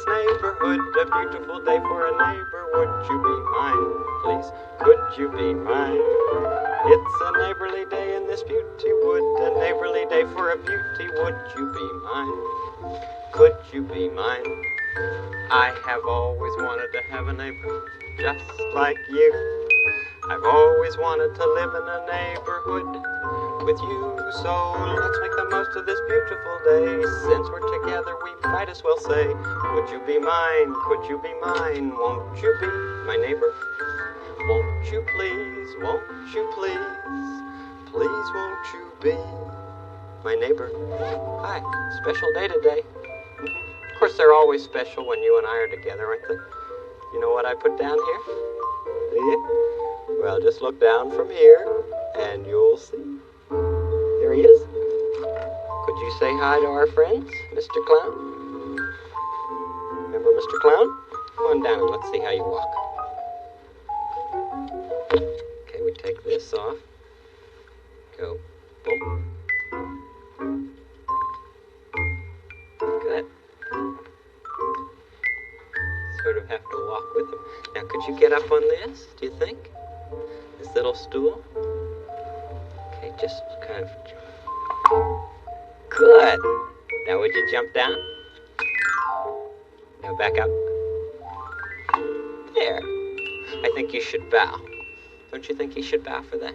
this neighborhood, a beautiful day for a neighbor. Would you be mine, please? Could you be mine? It's a neighborly day in this beauty wood, a neighborly day for a beauty. Would you be mine? Could you be mine? I have always wanted to have a neighbor just like you. I've always wanted to live in a neighborhood with you. So let's make the most of this beautiful day. Since we're together, we might as well say, would you be mine? Could you be mine? Won't you be my neighbor? Won't you please? Won't you please? Please won't you be my neighbor? Hi, special day today. Of course, they're always special when you and I are together, aren't they? You know what I put down here? Do you? Well, just look down from here, and you'll see. There he is. Could you say hi to our friends, Mr. Clown? Remember Mr. Clown? Come on down and let's see how you walk. Okay, we take this off. Go. Boom. Good. Sort of have to walk with him. Now, could you get up on this, do you think? This little stool? Okay, just kind of... Good! Now would you jump down? Now back up. There. I think you should bow. Don't you think you should bow for that?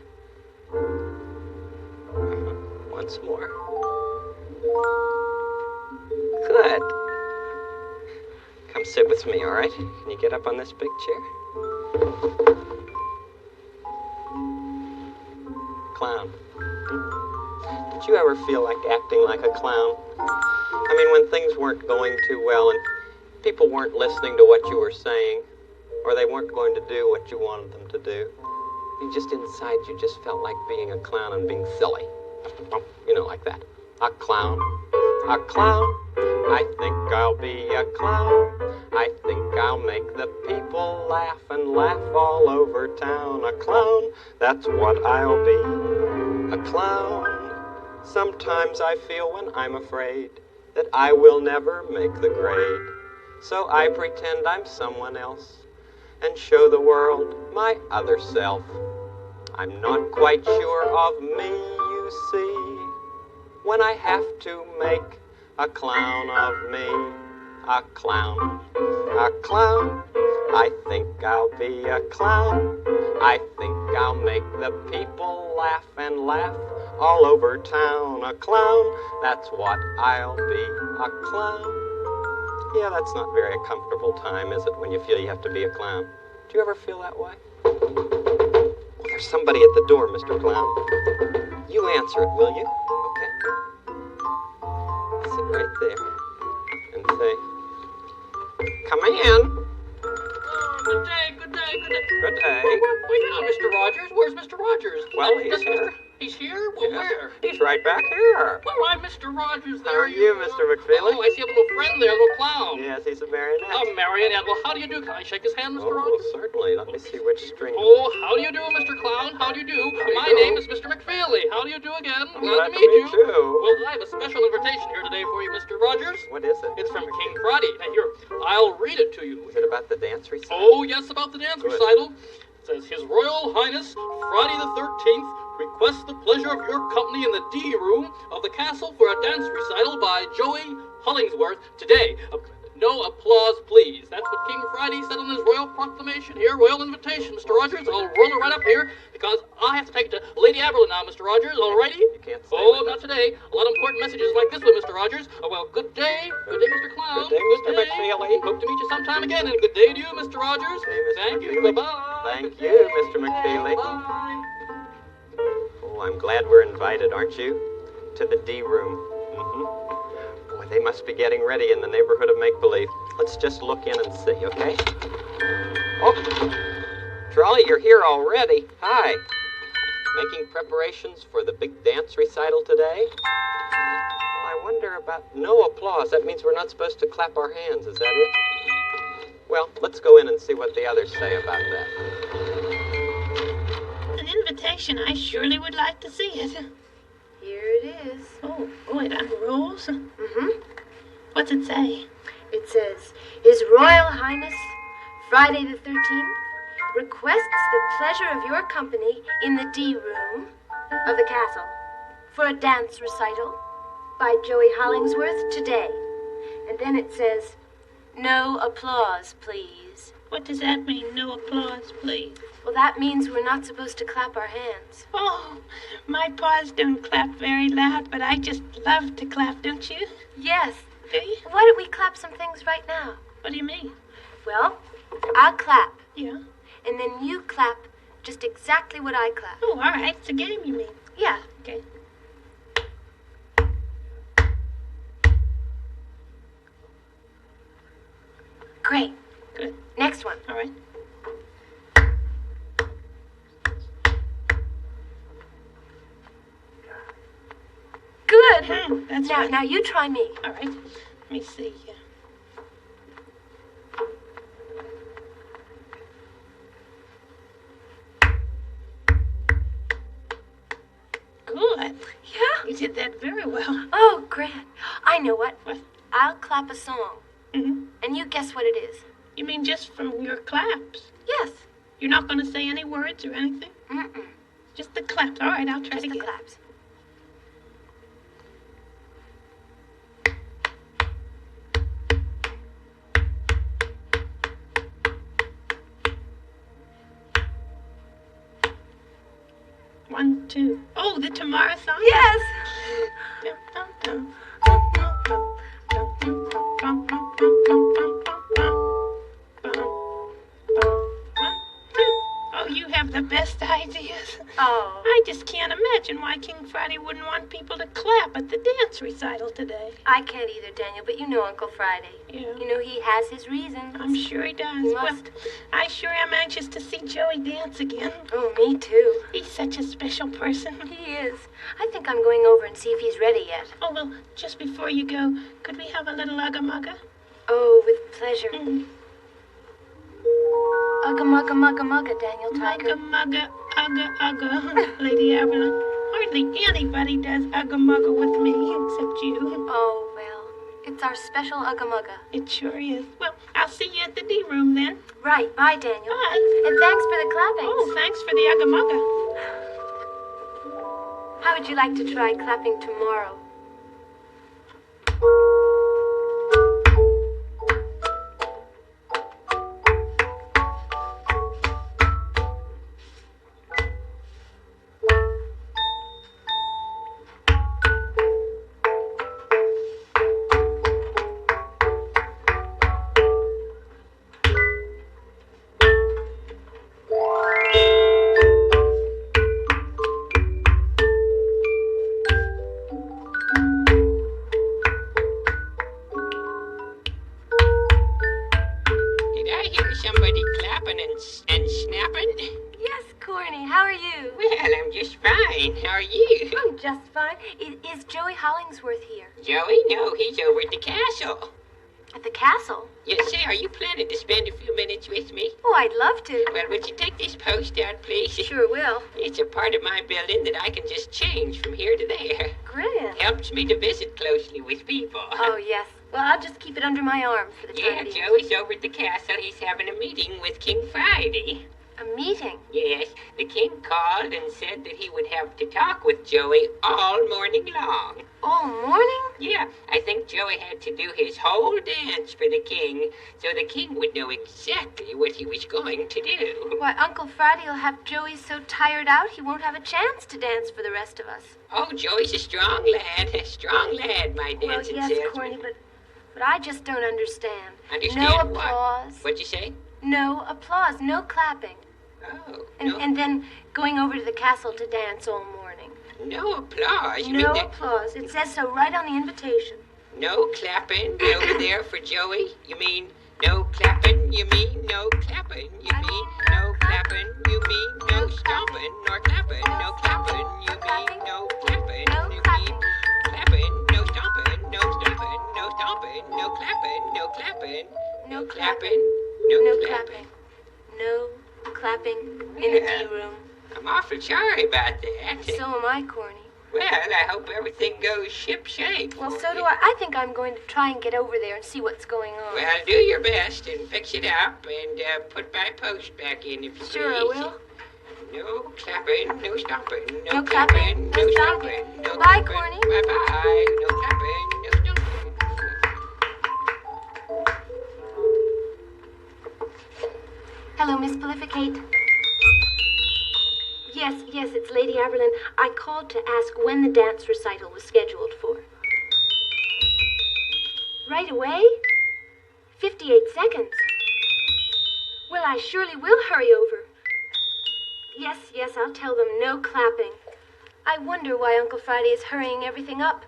Once more. Good. Come sit with me, all right? Can you get up on this big chair? Clown. Did you ever feel like acting like a clown? I mean, when things weren't going too well and people weren't listening to what you were saying, or they weren't going to do what you wanted them to do, you just inside you just felt like being a clown and being silly. You know, like that. A clown. A clown. I think I'll be a clown. I think I'll make the people laugh and laugh all over town. A clown, that's what I'll be. A clown. Sometimes I feel when I'm afraid that I will never make the grade. So I pretend I'm someone else and show the world my other self. I'm not quite sure of me, you see, when I have to make a clown of me. A clown, a clown. I think I'll be a clown. I think I'll make the people laugh and laugh all over town. A clown, that's what I'll be. A clown. Yeah, that's not very comfortable time, is it, when you feel you have to be a clown? Do you ever feel that way? Oh, there's somebody at the door, Mr. Clown. You answer it, will you? Okay. Sit right there and say, come in. Oh, good day, good day, good day. Good day. Well, yeah, Mr. Rogers. Where's Mr. Rogers? Well, he's here. He's here? Well, Yes. where? He's right back here. Well, I'm Mr. Rogers. How There are you, Mr. McFeely? Oh, I see a little friend there, a little clown. Yes, he's a marionette. Oh, marionette. Well, how do you do? Can I shake his hand, Mr. Oh, Rogers? certainly. Let me see which string. Oh, how do you do, Mr. Clown? How do you do? How do you My do? name is Mr. McFeely. How do you do again? Glad to meet you. Well, I have a special invitation here today for you, Mr. Rogers. What is it? It's from King Friday. Now, here, I'll read it to you. Is it about the dance recital? Oh, yes, about the dance Good. recital. It says, His Royal Highness, Friday the 13th, requests the pleasure of your company in the D room of the castle for a dance recital by Joey Hollingsworth today. No applause, please. That's what King Friday said on his royal proclamation here, royal invitation, Mr. Rogers. I'll roll it right up here because I have to take it to Lady Aberlin now, Mr. Rogers. All righty? You can't say Oh, with not us. today. A lot of important messages like this one, Mr. Rogers. Oh, well, good day. Good day, Mr. Clown. Good day, Mr. McFeely. Hope to meet you sometime again, and good day to you, Mr. Rogers. Hey, Mr. Thank you. McFeely. Bye-bye. Thank Good you, day. Mr. McFeely. Bye. Oh, I'm glad we're invited, aren't you? To the D room. Boy, they must be getting ready in the neighborhood of make-believe. Let's just look in and see, okay? Oh, Trolley, you're here already. Hi. Making preparations for the big dance recital today? Well, I wonder about no applause. That means we're not supposed to clap our hands. Is that it? Well, let's go in and see what the others say about that. An invitation. I surely would like to see it. Here it is. Oh, boy, it unrolls. Mm-hmm. What's it say? It says, His Royal Highness, Friday the 13th, requests the pleasure of your company in the D room of the castle for a dance recital by Joey Hollingsworth today. And then it says, no applause, please. What does that mean, no applause, please? Well, that means we're not supposed to clap our hands. Oh, my paws don't clap very loud, but I just love to clap, don't you? Yes. Do you? Why don't we clap some things right now? What do you mean? Well, I'll clap, Yeah. and then you clap just exactly what I clap. Oh, all right. It's a game, you mean? Yeah. Okay. Great. Good. Next one. All right. Good. That's Now, right. now you try me. All right. Let me see here. Good. Yeah. You did that very well. Oh, grand. I know what. What? I'll clap a song, Mm-hmm. and you guess what it is. You mean just from your claps? Yes. You're not going to say any words or anything? Mm-mm. Just the claps. All right, I'll try Just to the get claps. One, two. Oh, the Tamara song? Yes. Oh, you have the best ideas. Oh. I just can't imagine why King Friday wouldn't want people to clap at the dance recital today. I can't either, Daniel, but you know Uncle Friday. Yeah. You know he has his reasons. I'm sure he does. He Well, must. I sure am anxious to see Joey dance again. Oh, me too. He's such a special person. He is. I think I'm going over and see if he's ready yet. Oh, well, just before you go, could we have a little ugga-mugga? Oh, with pleasure. Mm. Ugga mugga mugga mugga, Daniel Tiger. Ugga-mugga, ugga-ugga, Lady Evelyn. Hardly anybody does ugga-mugga with me except you. Oh, well, it's our special ugga mugga. It sure is. Well, I'll see you at the D room then. Right, bye, Daniel. Bye. And thanks for the clapping. Oh, thanks for the ugga-mugga. How would you like to try clapping tomorrow? Did I hear somebody clapping and snapping? Yes, Corny, how are you? Well, I'm just fine. How are you? I'm just fine. Is Joey Hollingsworth here? Joey? No, he's over at the castle. At the castle? Yes, say, are you planning to spend a few minutes with me? Oh, I'd love to. Well, would you take this post out, please? Sure will. It's a part of my building that I can just change from here to there. Grand. Helps me to visit closely with people. Oh, yes. Well, I'll just keep it under my arm for the Yeah, time being. Joey's over at the castle. He's having a meeting with King Friday. A meeting? Yes, the king called and said that he would have to talk with Joey all morning long. All morning? Yeah, I think Joey had to do his whole dance for the king, so the king would know exactly what he was going to do. Why, Uncle Friday'll have Joey so tired out he won't have a chance to dance for the rest of us. Oh, Joey's a strong lad, my Well, dancing yes, salesman. Corny, but I just don't understand. Understand no what? applause. What'd you say? No applause, no clapping. Oh, And then going over to the castle to dance all morning. no applause. You No mean applause. It says so right on the invitation. no clapping over there for Joey? You mean no clapping? You mean no clapping? You mean no clapping? You mean no stomping nor clapping? No clapping? You mean no clapping? No You clapping. mean clapping? No stomping? No stomping? No stomping? No clapping? No clapping? No clapping? No No clapping. No clapping in the Yeah. D room. I'm awful sorry about that. So am I, Corny. Well, I hope everything goes ship-shape. Well, for so you. do I. I think I'm going to try and get over there and see what's going on. Well, do your best and fix it up and put my post back in if you Sure, I please. will. No clapping, no stopping. No clapping, no stopping. No Bye, clapping. Corny. Bye-bye. No clapping, no stopping. Hello, Miss Prolificate. Yes, it's Lady Aberlin. I called to ask when the dance recital was scheduled for. Right away? 58 seconds. Well, I surely will hurry over. Yes, I'll tell them no clapping. I wonder why Uncle Friday is hurrying everything up.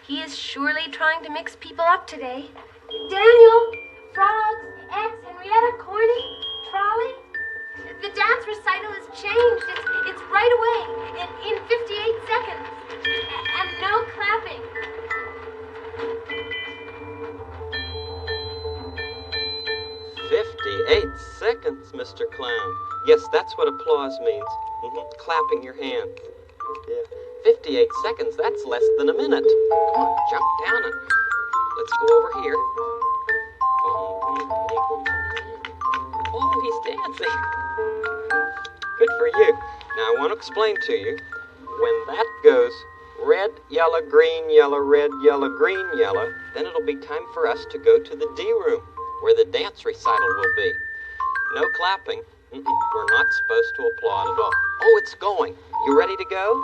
He is surely trying to mix people up today. Daniel, Frogs, X, Henrietta, Corny, Trolley. The dance recital has changed. It's right away, in 58 seconds. And no clapping. 58 seconds, Mr. Clown. Yes, that's what applause means. Clapping your hands. Yeah. 58 seconds, that's less than a minute. Come on, jump down and let's go over here. Oh, he's dancing. Good for you. Now, I want to explain to you. When that goes red, yellow, green, yellow, red, yellow, green, yellow, then it'll be time for us to go to the D room, where the dance recital will be. No clapping. We're not supposed to applaud at all. Oh, it's going. You ready to go?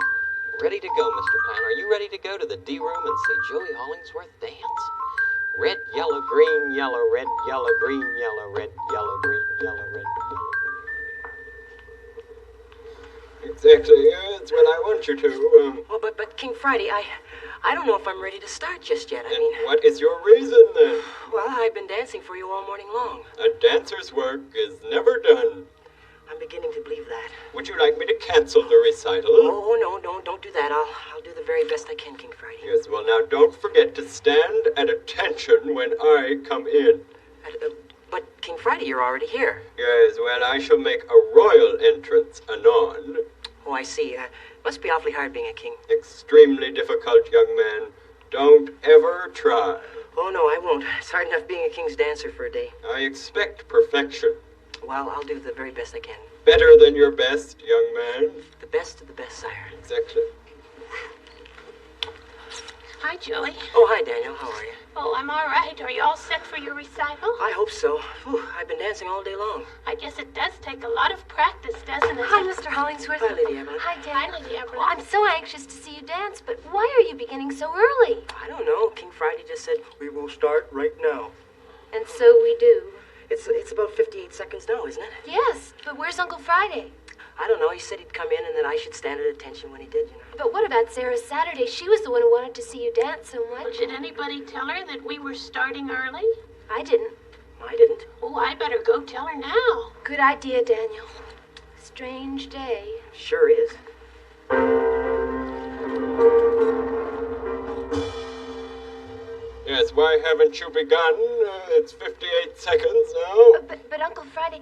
Ready to go, Mr. Clown. Are you ready to go to the D room and see Joey Hollingsworth dance? Red, yellow, green, yellow, red, yellow, green, yellow, red, yellow, green, yellow, red, yellow. Exactly. That's what I want you to. Well, but King Friday, I don't know if I'm ready to start just yet. I And mean, what is your reason then? well, I've been dancing for you all morning long. A dancer's work is never done. I'm beginning to believe that. Would you like me to cancel the recital? Oh, no, don't do that. I'll do the very best I can, King Friday. Yes, well now don't forget to stand at attention when I come in. But King Friday, you're already here. Yes, well I shall make a royal entrance anon. Oh, I see. Must be awfully hard being a king. Extremely difficult, young man. Don't ever try. Oh, no, I won't. It's hard enough being a king's dancer for a day. I expect perfection. Well, I'll do the very best I can. Better than your best, young man. The best of the best, sire. Exactly. Hi, Joey. Oh, hi, Daniel. How are you? Oh, I'm all right. Are you all set for your recital? I hope so. Whew, I've been dancing all day long. I guess it does take a lot of practice, doesn't it? Hi, Mr. Hollingsworth. Hi, Lady Evelyn. Hi, Daniel. Hi, Lady Evelyn. Oh, I'm so anxious to see you dance, but why are you beginning so early? I don't know. King Friday just said, We will start right now. And so we do. it's about 58 seconds now, isn't it? Yes, but where's Uncle Friday? I don't know. He said he'd come in and that I should stand at attention when he did, you know. But what about Sarah Saturday? She was the one who wanted to see you dance so much. Did anybody tell her that we were starting early? I didn't. I didn't. Oh, I better go tell her now. Good idea, Daniel. Strange day. Sure is. Yes, why haven't you begun? It's 58 seconds now. But Uncle Friday,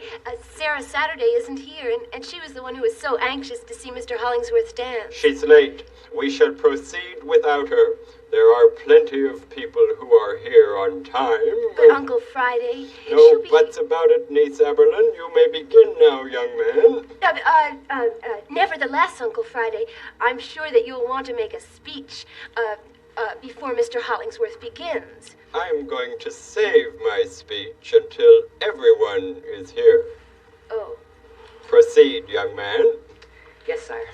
Sarah Saturday isn't here, and she was the one who was so anxious to see Mr. Hollingsworth dance. She's late. We shall proceed without her. There are plenty of people who are here on time. But Uncle Friday, No she'll be... buts about it, Niece Aberlin. You may begin now, young man. Nevertheless, Uncle Friday, I'm sure that you'll want to make a speech, before Mr. Hollingsworth begins. I'm going to save my speech until everyone is here. Oh. Proceed, young man. Yes, sire.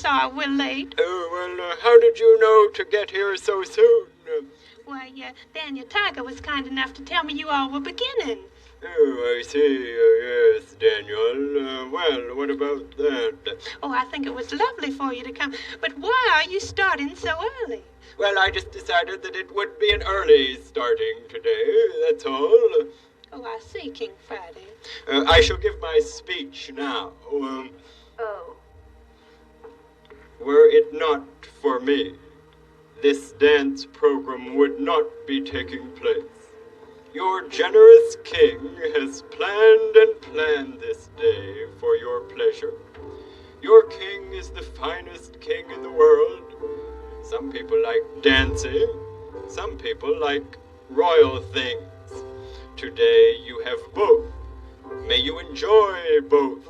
sorry we're late. Oh, well, how did you know to get here so soon? Why, Daniel Tiger was kind enough to tell me you all were beginning. Oh, I see. Yes, Daniel. Well, what about that? Oh, I think it was lovely for you to come. But why are you starting so early? Well, I just decided that it would be an early starting today, that's all. Oh, I see, King Friday. I shall give my speech now. Oh. Were it not for me, this dance program would not be taking place. Your generous king has planned and planned this day for your pleasure. Your king is the finest king in the world. Some people like dancing, some people like royal things. Today you have both. May you enjoy both.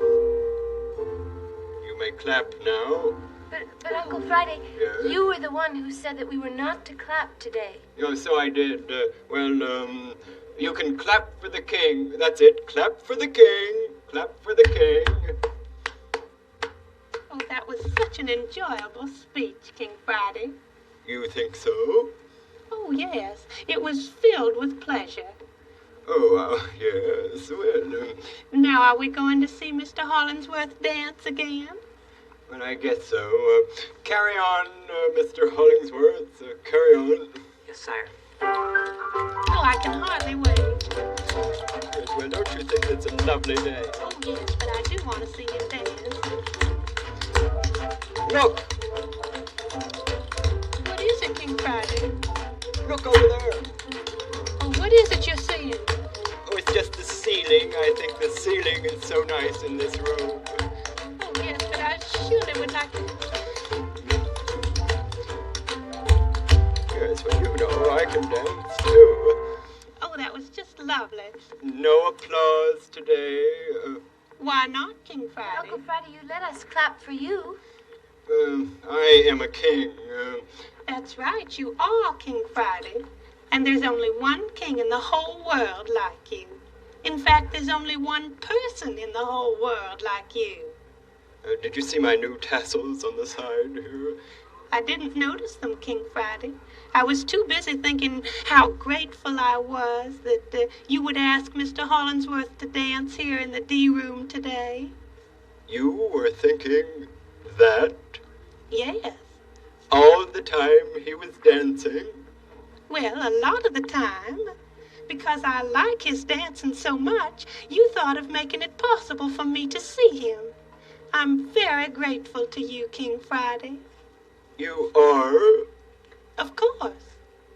You may clap now. But Uncle Friday, Yes? you were the one who said that we were not to clap today. Oh, so I did. You can clap for the king. That's it. Clap for the king. Clap for the king. Oh, that was such an enjoyable speech, King Friday. You think so? Oh, yes. It was filled with pleasure. Oh, yes. Well, Now, are we going to see Mr. Hollingsworth dance again? well, I guess so. Carry on, Mr. Hollingsworth. Carry on. Yes, sire. Oh, I can hardly wait. Yes, well, don't you think it's a lovely day? Oh, yes, but I do want to see him dance. Look! What is it, King Friday? Look over there. Oh, what is it you're seeing? Oh, it's just the ceiling. I think the ceiling is so nice in this room. Oh, yes, but I surely would like to... Yes, well, you know, I can dance too. Oh, that was just lovely. No applause today. Why not, King Friday? Uncle Friday, you let us clap for you. I am a king. That's right, you are King Friday. And there's only one king in the whole world like you. In fact, there's only one person in the whole world like you. Did you see my new tassels on the side? I didn't notice them, King Friday. I was too busy thinking how grateful I was that you would ask Mr. Hollingsworth to dance here in the D-room today. You were thinking that? Yes. All the time he was dancing? Well, a lot of the time. Because I like his dancing so much, you thought of making it possible for me to see him. I'm very grateful to you, King Friday. You are? Of course.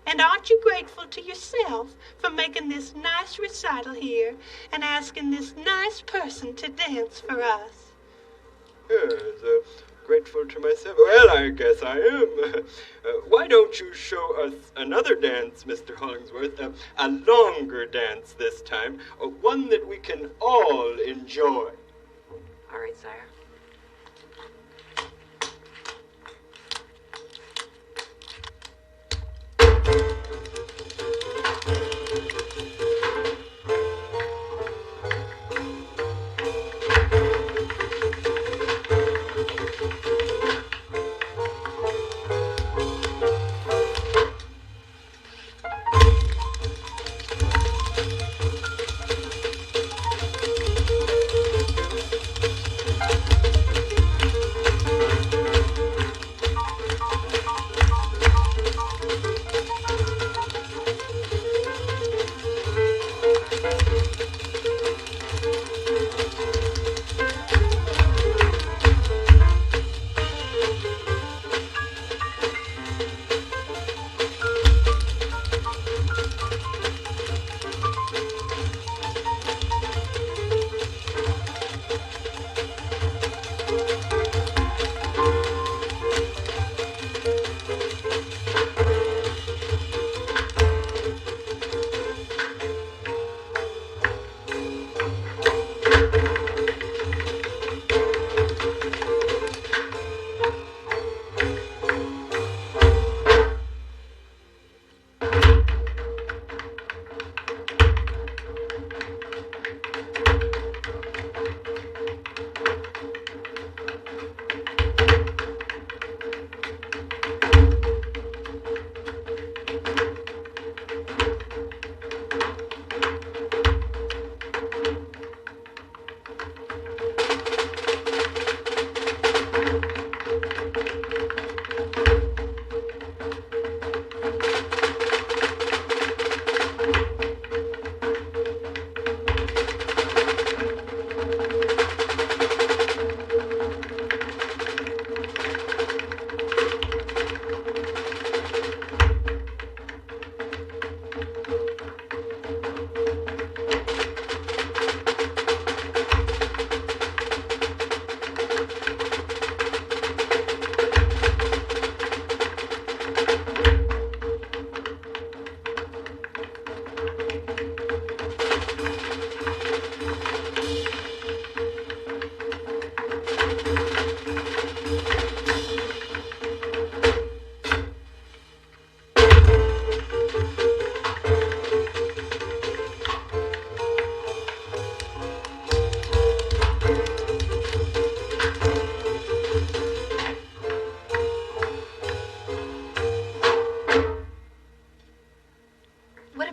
And aren't you grateful to yourself for making this nice recital here and asking this nice person to dance for us? Yes, grateful to myself. Well, I guess I am. Why don't you show us another dance, Mr. Hollingsworth? A longer dance this time. One that we can all enjoy. All right, sire.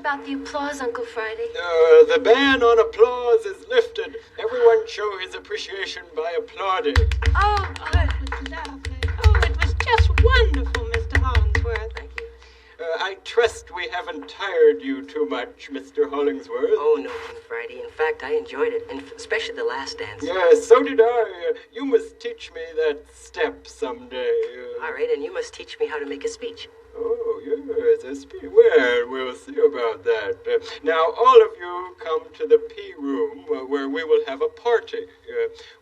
about the applause, Uncle Friday? The ban on applause is lifted. Everyone show his appreciation by applauding. Oh, good. It was lovely. Oh, it was just wonderful, Mr. Hollingsworth. Thank you. I trust we haven't tired you too much, Mr. Hollingsworth. Oh, no, King Friday. In fact, I enjoyed it, and especially the last dance. Yes, so did I. You must teach me that step someday. All right, and you must teach me how to make a speech. Oh, yes, a speech. Well, we'll see about that. Now, all of you come to the P room where we will have a party.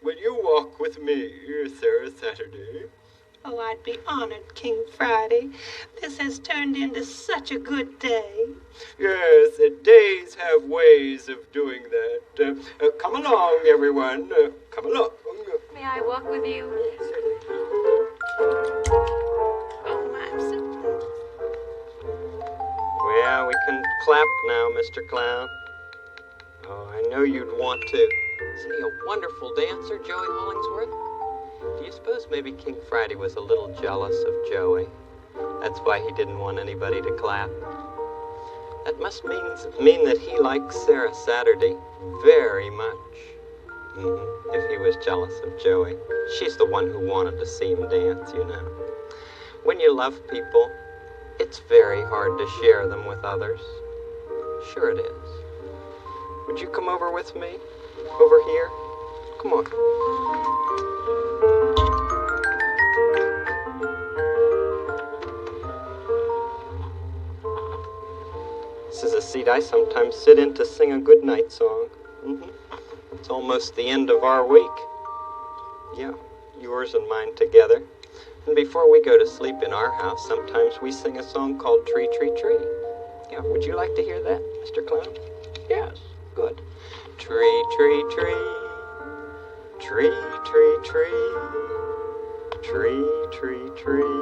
Will you walk with me, Sarah Saturday? Oh, I'd be honored, King Friday. This has turned into such a good day. Yes, days have ways of doing that. Come along, everyone. Come along. May I walk with you? Oh, I'm so... Well, we can clap now, Mr. Clown. Oh, I know you'd want to. Isn't he a wonderful dancer, Joey Hollingsworth? Do you suppose maybe King Friday was a little jealous of Joey? That's why he didn't want anybody to clap. That must mean that he likes Sarah Saturday very much. If he was jealous of Joey. She's the one who wanted to see him dance, you know. When you love people, it's very hard to share them with others. Sure it is. Would you come over with me? Over here? Come on. This is a seat I sometimes sit in to sing a good night song. It's almost the end of our week. Yeah, yours and mine together. And before we go to sleep in our house, sometimes we sing a song called Tree, Tree, Tree. Yeah, would you like to hear that, Mr. Clown? Yes, good. Tree, tree, tree. Tree, tree, tree. Tree, tree, tree.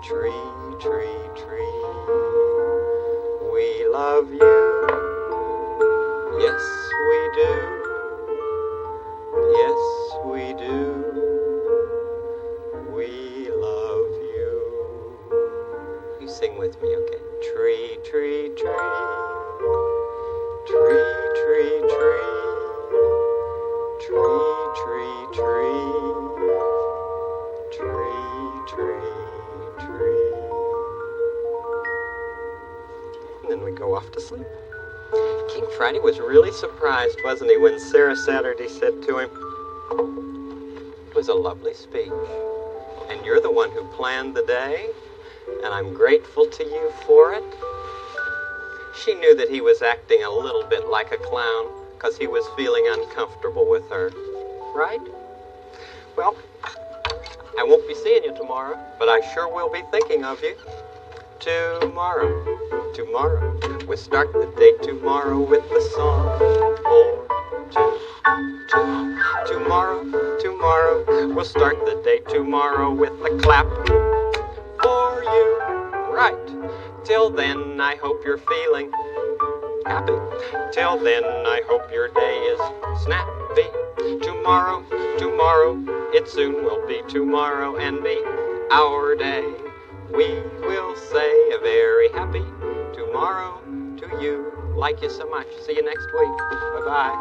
Tree, tree, tree. We love you. Yes, we do. Yes, we do. We love you. You sing with me, okay? Tree, tree, tree. Tree, tree, tree. Tree, tree, tree. Tree, tree, tree. And then we go off to sleep. King Friday was really surprised, wasn't he, when Sarah Saturday said to him, "It was a lovely speech, and you're the one who planned the day, and I'm grateful to you for it." She knew that he was acting a little bit like a clown, because he was feeling uncomfortable with her, right? Well, I won't be seeing you tomorrow, but I sure will be thinking of you. Tomorrow. We'll start the day tomorrow with the song. Tomorrow. We'll start the day tomorrow with the clap for you. Right. Till then, I hope you're feeling happy. Till then, I hope your day is snappy. Tomorrow, it soon will be tomorrow and be our day. We will say a very happy tomorrow to you. Like you so much. See you next week. Bye-bye.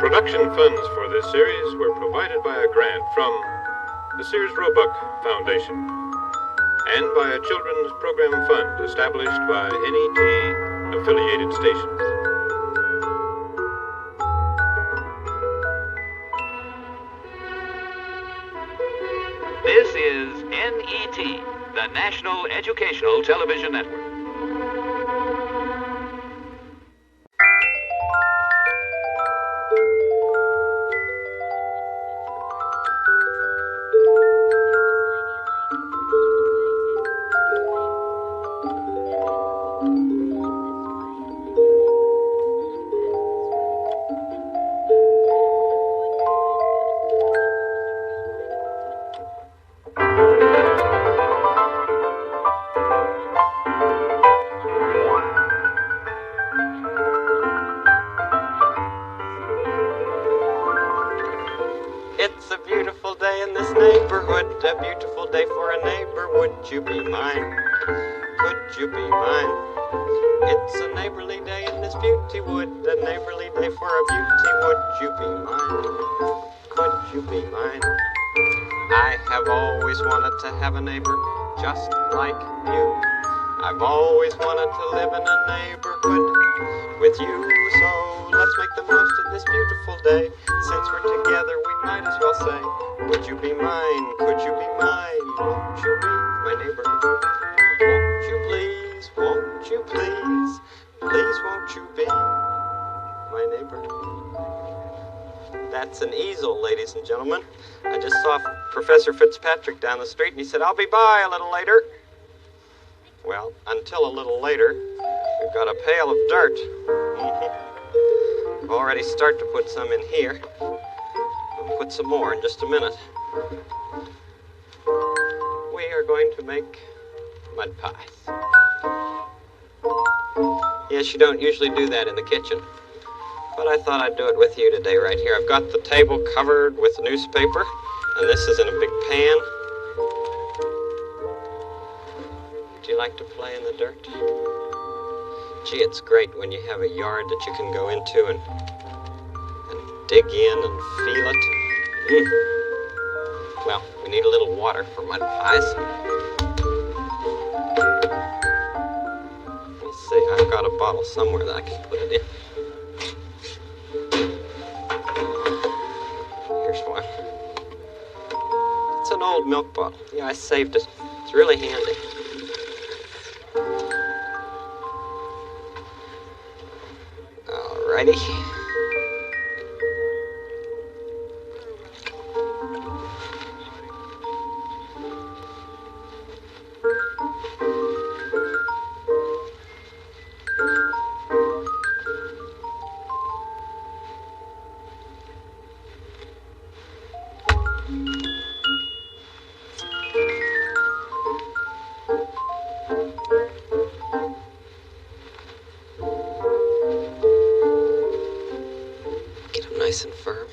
Production funds for this series were provided by a grant from the Sears Roebuck Foundation and by a children's program fund established by NET affiliated stations. This is NET, the National Educational Television Network. neighborhood, a beautiful day for a neighbor. Would you be mine? Could you be mine? It's a neighborly day in this beauty wood, a neighborly day for a beauty. Would you be mine? Could you be mine? I have always wanted to have a neighbor just like you. I've always wanted to live in a neighborhood with you. So let's make the most of this beautiful day. Since we're together, we might as well say, would you be mine? Could you be mine? Won't you be my neighbor? Won't you please? Won't you please? Please won't you be my neighbor? That's an easel, ladies and gentlemen. I just saw Professor Fitzpatrick down the street, and he said, I'll be by a little later. Well, until a little later, we've got a pail of dirt. I've already started to put some in here. I'll put some more in just a minute. We are going to make mud pies. Yes, you don't usually do that in the kitchen, but I thought I'd do it with you today right here. I've got the table covered with newspaper, and this is in a big pan. Do you like to play in the dirt? Gee, it's great when you have a yard that you can go into and dig in and feel it. Well, we need a little water for mud pies. Let me see, I've got a bottle somewhere that I can put it in. Here's one. It's an old milk bottle. Yeah, I saved it. It's really handy. Alrighty. Nice and firm.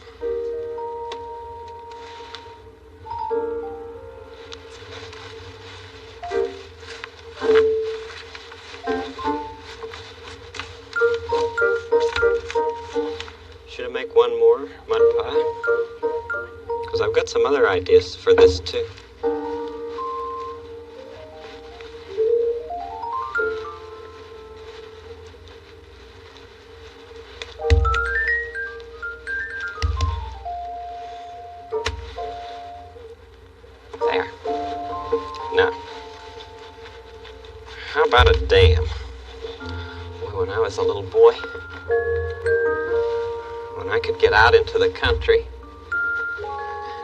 Should I make one more mud pie? Because I've got some other ideas for this too. How about a dam? Boy, when I was a little boy, when I could get out into the country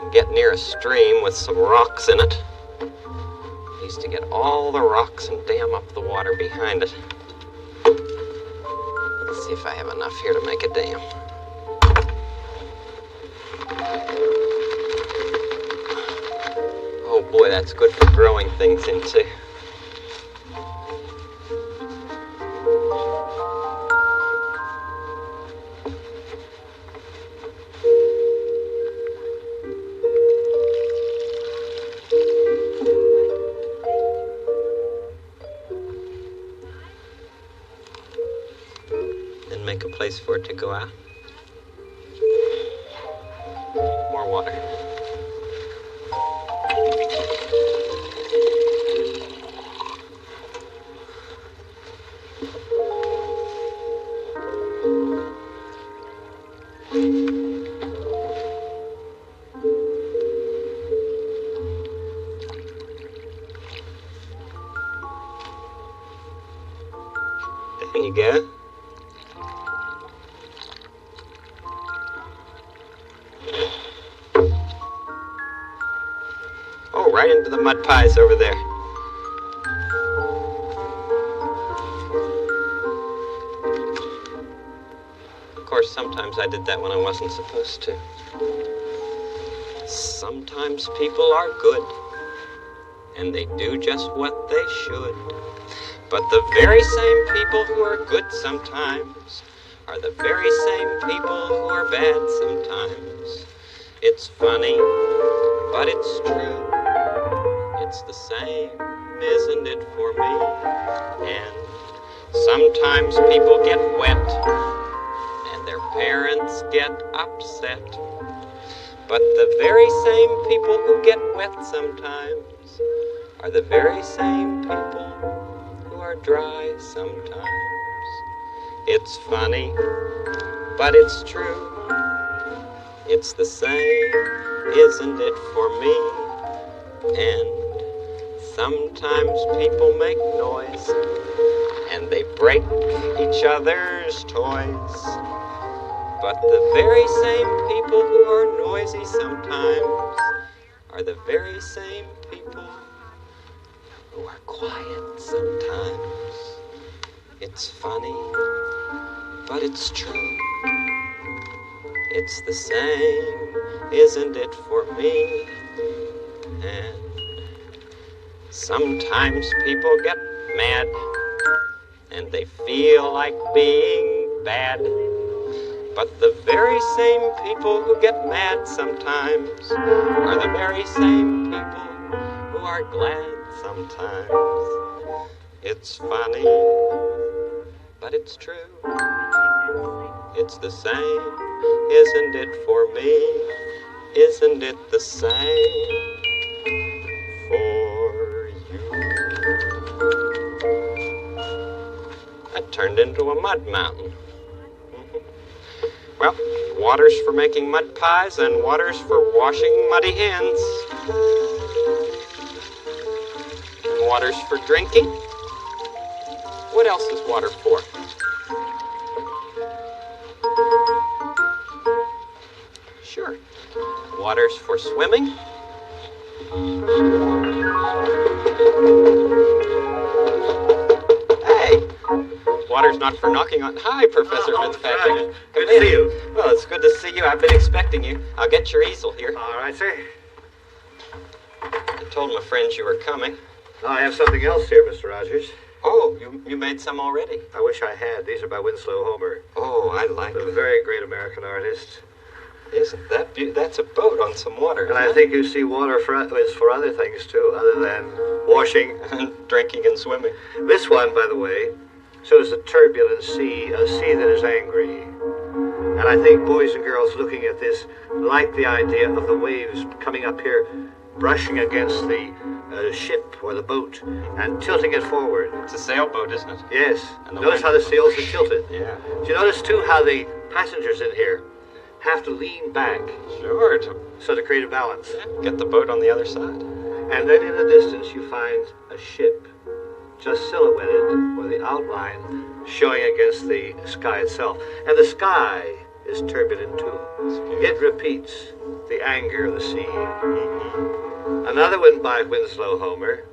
and get near a stream with some rocks in it, I used to get all the rocks and dam up the water behind it. Let's see if I have enough here to make a dam. Oh boy, that's good for growing things into. Then make a place for it to go out. More water. There you go. Oh, right into the mud pies over there. Of course, sometimes I did that when I wasn't supposed to. Sometimes people are good, and they do just what they should. But the very same people who are good sometimes are the very same people who are bad sometimes. It's funny but it's true. It's the same, isn't it, for me? And sometimes people get wet, and their parents get upset. But the very same people who get wet sometimes are the very same people who are dry sometimes. It's funny, but it's true. It's the same, isn't it, for me? And sometimes people make noise, and they break each other's toys. But the very same people who are noisy sometimes are the very same people who are quiet sometimes. It's funny, but it's true. It's the same, isn't it, for me? And sometimes people get mad, and they feel like being bad. But the very same people who get mad sometimes are the very same people who are glad sometimes. It's funny, but it's true. It's the same, isn't it, for me? Isn't it the same for you? That turned into a mud mountain. Well, water's for making mud pies and water's for washing muddy hands. And water's for drinking. What else is water for? Sure. Water's for swimming. Hey! Water's not for knocking on... Hi, Professor Fitzpatrick. Good to see you. Well, it's good to see you. I've been expecting you. I'll get your easel here. All right, sir. I told my friends you were coming. I have something else here, Mr. Rogers. Oh, you made some already? I wish I had. These are by Winslow Homer. Oh, I like A them. very great American artist. Isn't that beautiful? That's a boat on some water. And I think you see water is for other things, too, other than washing. And drinking and swimming. This one, by the way, shows a turbulent sea, a sea that is angry. And I think boys and girls looking at this like the idea of the waves coming up here, brushing against the ship or the boat and tilting it forward. It's a sailboat, isn't it? Yes. And the Notice wind- how the sails are tilted. Yeah. Do you notice, too, how the passengers in here have to lean back Sure. so to create a balance? Get the boat on the other side. And then in the distance you find a ship just silhouetted, or the outline showing against the sky itself. And the sky is turbulent too. It repeats the anger of the sea. Another one by Winslow Homer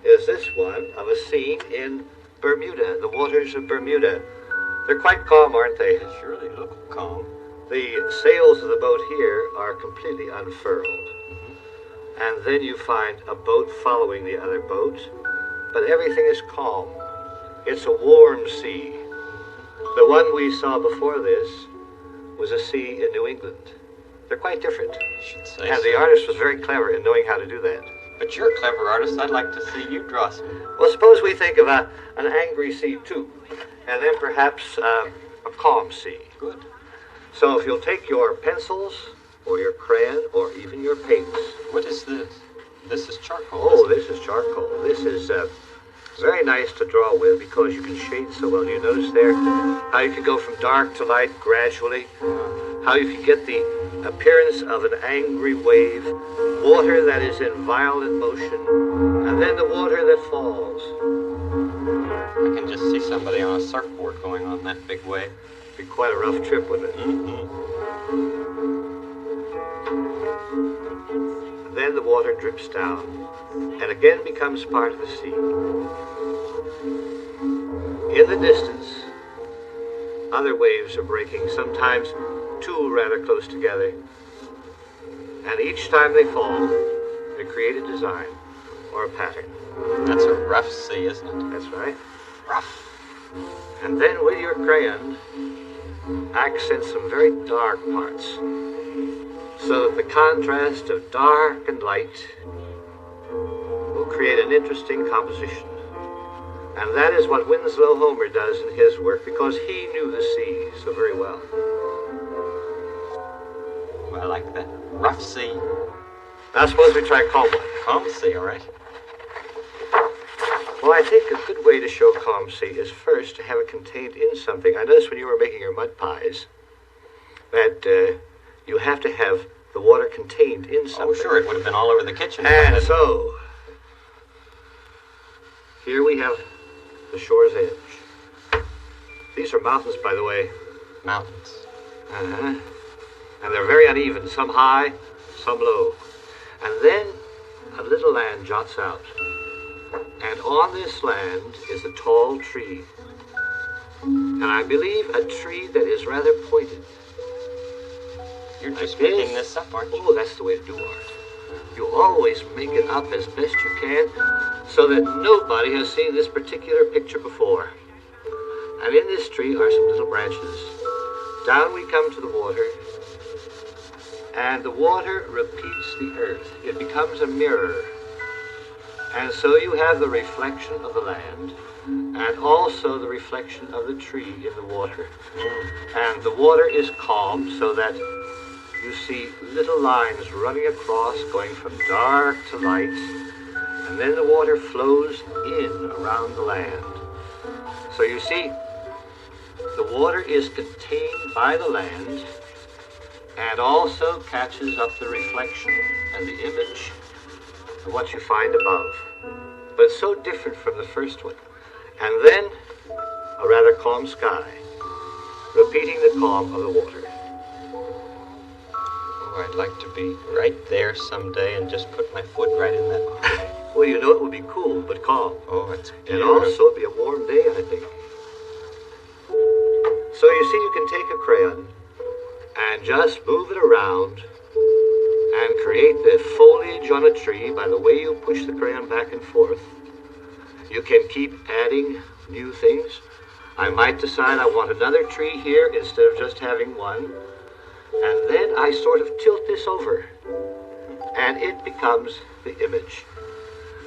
is this one of a scene in Bermuda, the waters of Bermuda. They're quite calm, aren't they? They surely look calm. The sails of the boat here are completely unfurled. And then you find a boat following the other boat, but everything is calm. It's a warm sea. The one we saw before this was a sea in New England. They're quite different. I should say And so. the artist was very clever in knowing how to do that. But you're a clever artist. I'd like to see you draw some. Well, suppose we think of an angry sea too, and then perhaps a calm sea. Good. So if you'll take your pencils, or your crayon, or even your paints. What is this? This is charcoal. Oh, isn't it? this is charcoal. This is very nice to draw with because you can shade so well. You notice there how you can go from dark to light gradually, how you can get the appearance of an angry wave, water that is in violent motion, and then the water that falls. I can just see somebody on a surfboard going on that big wave. Be quite a rough trip, wouldn't it? Then the water drips down and again becomes part of the sea. In the distance, other waves are breaking, sometimes two rather close together. And each time they fall, they create a design or a pattern. That's a rough sea, isn't it? That's right. Rough. And then with your crayon, accent some very dark parts. so that the contrast of dark and light will create an interesting composition. And that is what Winslow Homer does in his work, because he knew the sea so very well. I like that. Rough sea. Now suppose we try calm water. Calm sea, all right. Well, I think a good way to show calm sea is first to have it contained in something. I noticed when you were making your mud pies that you have to have the water contained in something. Oh, sure, it would have been all over the kitchen. And so, here we have the shore's edge. These are mountains, by the way. Mountains. Uh-huh. And they're very uneven, some high, some low. And then a little land jots out. And on this land is a tall tree. And I believe a tree that is rather pointed. You're just making this up, aren't you? Oh, that's the way to do art. You always make it up as best you can so that nobody has seen this particular picture before. And in this tree are some little branches. Down we come to the water. And the water repeats the earth. It becomes a mirror. And so you have the reflection of the land and also the reflection of the tree in the water. And the water is calm so that you see little lines running across going from dark to light. And then the water flows in around the land. So you see, the water is contained by the land and also catches up the reflection and the image of what you find above. But it's so different from the first one. And then a rather calm sky, repeating the calm of the water. Oh, I'd like to be right there someday and just put my foot right in that water. Well, you know, it will be cool, but calm. Oh, it's And beautiful. also it'll be a warm day, I think. So you see, you can take a crayon and just move it around and create the foliage on a tree by the way you push the crayon back and forth. You can keep adding new things. I might decide I want another tree here instead of just having one. And then I sort of tilt this over and it becomes the image.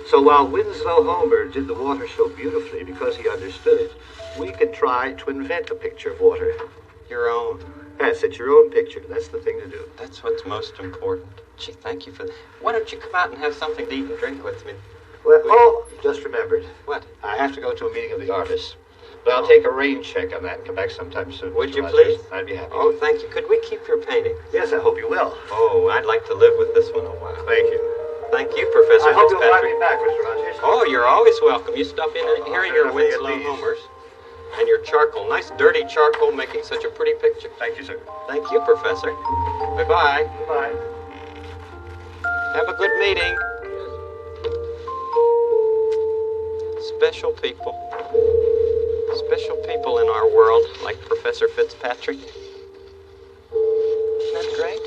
So while Winslow Homer did the water so beautifully because he understood it, we could try to invent a picture of water. Your own. That's it, your own picture. That's the thing to do. That's what's most important. Gee, thank you for that. Why don't you come out and have something to eat and drink with me? Well, oh, just remembered. What? I have to go to a meeting of the artists. But I'll take a rain check on that and come back sometime soon. Would Mr. you Rogers. please? I'd be happy. Oh, thank you. Could we keep your painting? Yes, I hope you will. Oh, I'd like to live with this one a while. Thank you. Thank you, Professor I hope you'll invite Fitzpatrick. me back, Mr. Rogers. Oh, you're always welcome. You stop in and hear your I'll be at Winslow these. Homers and your charcoal. Nice dirty charcoal making such a pretty picture. Thank you, sir. Thank you, Professor. Bye-bye. Goodbye. Have a good meeting. Special people. Special people in our world, like Professor Fitzpatrick. Isn't that great?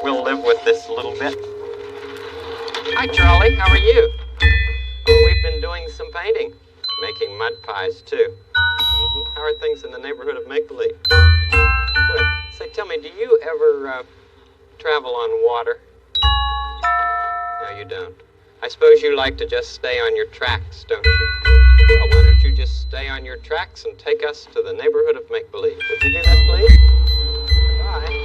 We'll live with this a little bit. Hi, Charlie. How are you? Oh, we've been doing some painting. Making mud pies, too. How are things in the neighborhood of Make-Believe? Good. Say, tell me, do you ever travel on water? No, you don't. I suppose you like to just stay on your tracks, don't you? Well, why don't you just stay on your tracks and take us to the neighborhood of Make-Believe? Would you do that, please? Bye.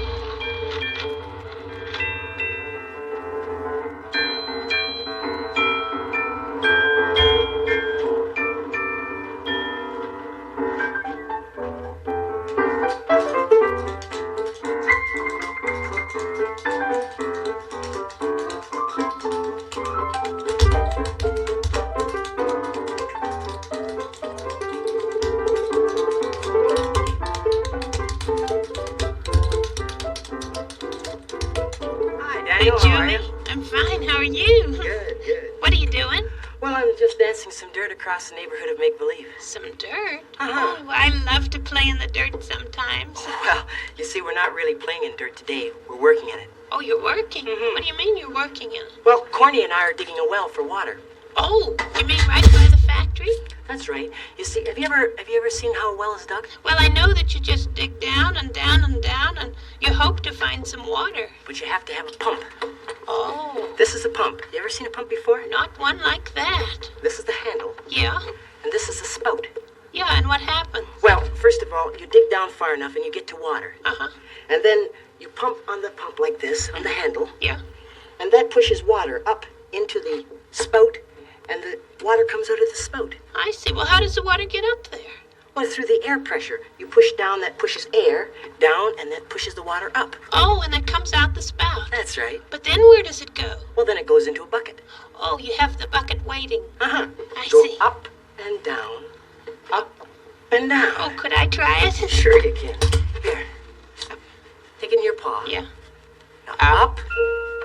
Hey, Julie. I'm fine. How are you? Good, good. What are you doing? Well, I'm just dancing some dirt across the neighborhood of Make-Believe. Some dirt? Uh-huh. Oh, I love to play in the dirt sometimes. Well, you see, we're not really playing in dirt today. We're working in it. Oh, you're working? Mhm. What do you mean you're working in? Well, Corny and I are digging a well for water. Oh, you mean right by the factory? That's right. You see, have you ever seen how a well is dug? Well, I know that you just dig down and down and down, and you hope to find some water. But you have to have a pump. Oh. This is a pump. You ever seen a pump before? Not one like that. This is the handle. Yeah? And this is the spout. Yeah, and what happens? Well, first of all, you dig down far enough and you get to water. Uh-huh. And then you pump on the pump like this, on the handle. Yeah. And that pushes water up into the spout, and the water comes out of the spout. I see. Well, how does the water get up there? Well, through the air pressure. You push down, that pushes air down, and that pushes the water up. Oh, and it comes out the spout. That's right. But then where does it go? Well, then it goes into a bucket. Oh, you have the bucket waiting. Uh-huh. I Go see. up and down, up and down. Oh, could I try it? Sure you can. Here. Take it in your paw. Yeah. Now up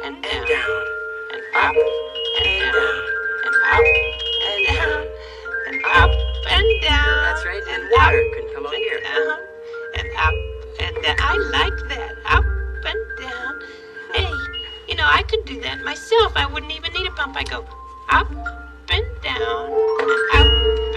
And and down. down. And Up and and down. down. And up And and down. down. And up and down. That's right. And water can come out here. Uh-huh. And up and down. I like that. Up and down. Hey, you know, I could do that myself. I wouldn't even need a pump. I go up and down, and up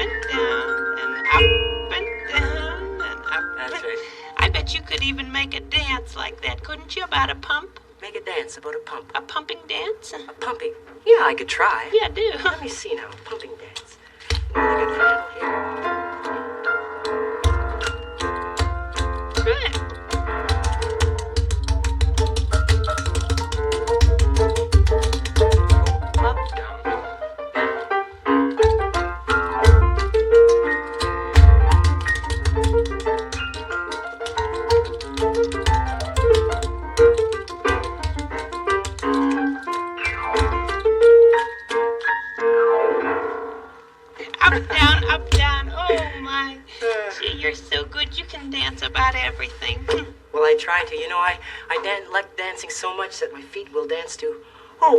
and down, and up and down, and up. That's right. I bet you could even make a dance like that, couldn't you, about a pump? Make a dance about a pump. A pumping dance? A pumping. Yeah, I could try. Yeah, do. Let me see now. Pumping dance. I got the handle here. Good. Up, down. Up, down, up, down. Oh, my. Gee, you're so good. You can dance about everything. Well, I try to. You know, I like dancing so much that my feet will dance to,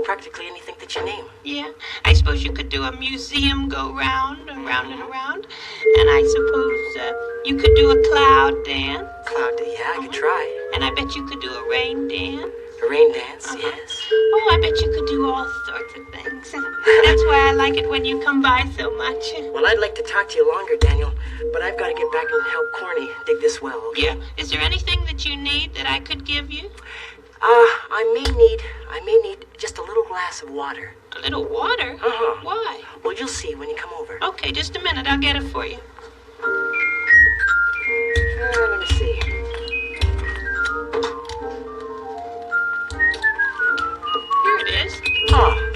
practically anything that you name. Yeah, I suppose you could do a museum go round and round and around. And I suppose you could do a cloud dance. Cloud, yeah, I could try. And I bet you could do a rain dance. A rain dance, Uh-huh. yes. Oh, I bet you could do all sorts of things. That's why I like it when you come by so much. Well, I'd like to talk to you longer, Daniel, but I've got to get back and help Corny dig this well, okay? Yeah. Is there anything that you need that I could give you? I may need just a little glass of water. A little water? Uh-huh. Why? Well, you'll see when you come over. Okay, just a minute. I'll get it for you. Let me see. Here it is. Oh,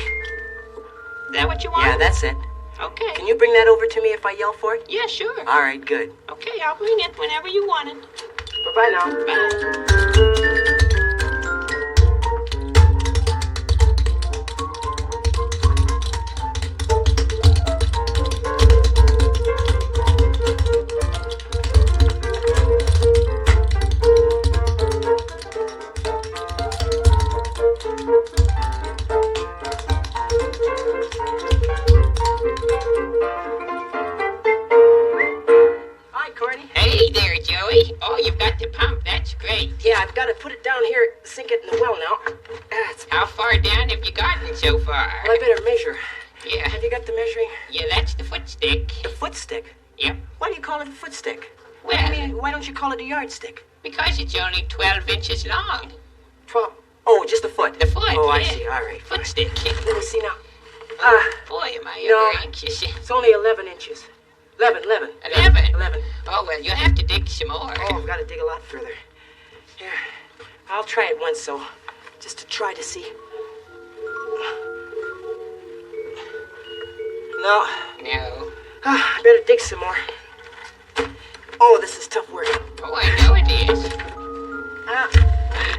Is that what you want? yeah, that's it. Okay. Can you bring that over to me if I yell for it? Yeah, sure. All right, good. Okay, I'll bring it whenever you want it. Bye-bye now. Bye. Hi, Corny. Hey there, Joey. Oh, you've got the pump. That's great. Yeah, I've got to put it down here, sink it in the well now. How far down have you gotten so far? Well, I better measure. Yeah. Have you got the measuring? Yeah, that's the footstick. The foot stick? Yep. Why do you call it a foot stick? Well, I mean, why don't you call it a yardstick? because it's only 12 inches long. 12. Oh, just a foot. The foot, Oh, I yeah. see. All right. fine. Footstick. Let me see now. Boy, am I No. ever anxious. It's only 11 inches. 11. 11? 11. Oh, well, you'll have to dig some more. Oh, I've got to dig a lot further. Here, I'll try it once, so just to try to see. No. No. I better dig some more. Oh, this is tough work. Oh, I know it is. Ah,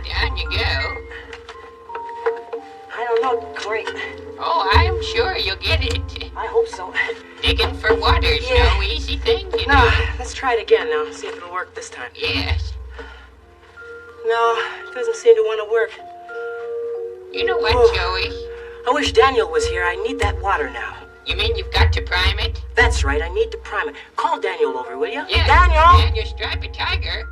Down you go. I don't know, Corey. Oh, I'm sure you'll get it. I hope so. Digging for water's Yeah. no easy thing, you No, know. let's try it again now. See if it'll work this time. Yes. No, it doesn't seem to want to work. You know what, Oh. Joey? I wish Daniel was here. I need that water now. You mean you've got to prime it? That's right. I need to prime it. Call Daniel over, will you? Yeah. Daniel! Daniel Striped Tiger.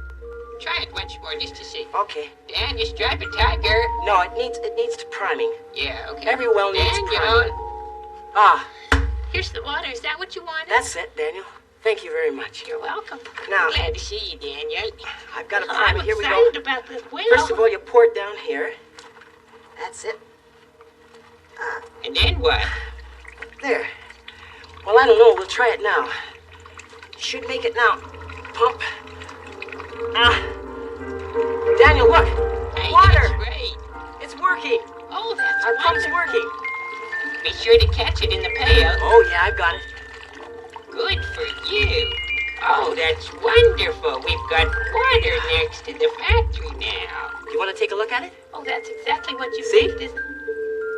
Try it once more just to see. Okay. Daniel Striped Tiger. No, it needs to priming. Yeah, okay. Every well needs Daniel. Ah, Here's the water. Is that what you wanted? That's it, Daniel. Thank you very much. You're welcome. Now, Glad to see you, Daniel. I've got a I'm primer. Here we go. excited about this well. First of all, you pour it down here. That's it. And then what? There. Well, I don't know. We'll try it now. Should make it now. Pump. Daniel, look. Hey, Water. that's great. It's working. Oh, that's Our pump's wonderful. working. Be sure to catch it in the pail. Oh, yeah, I've got it. Good for you. Oh, that's wonderful. We've got water next to the factory now. You want to take a look at it? Oh, that's exactly what you See? picked, isn't it?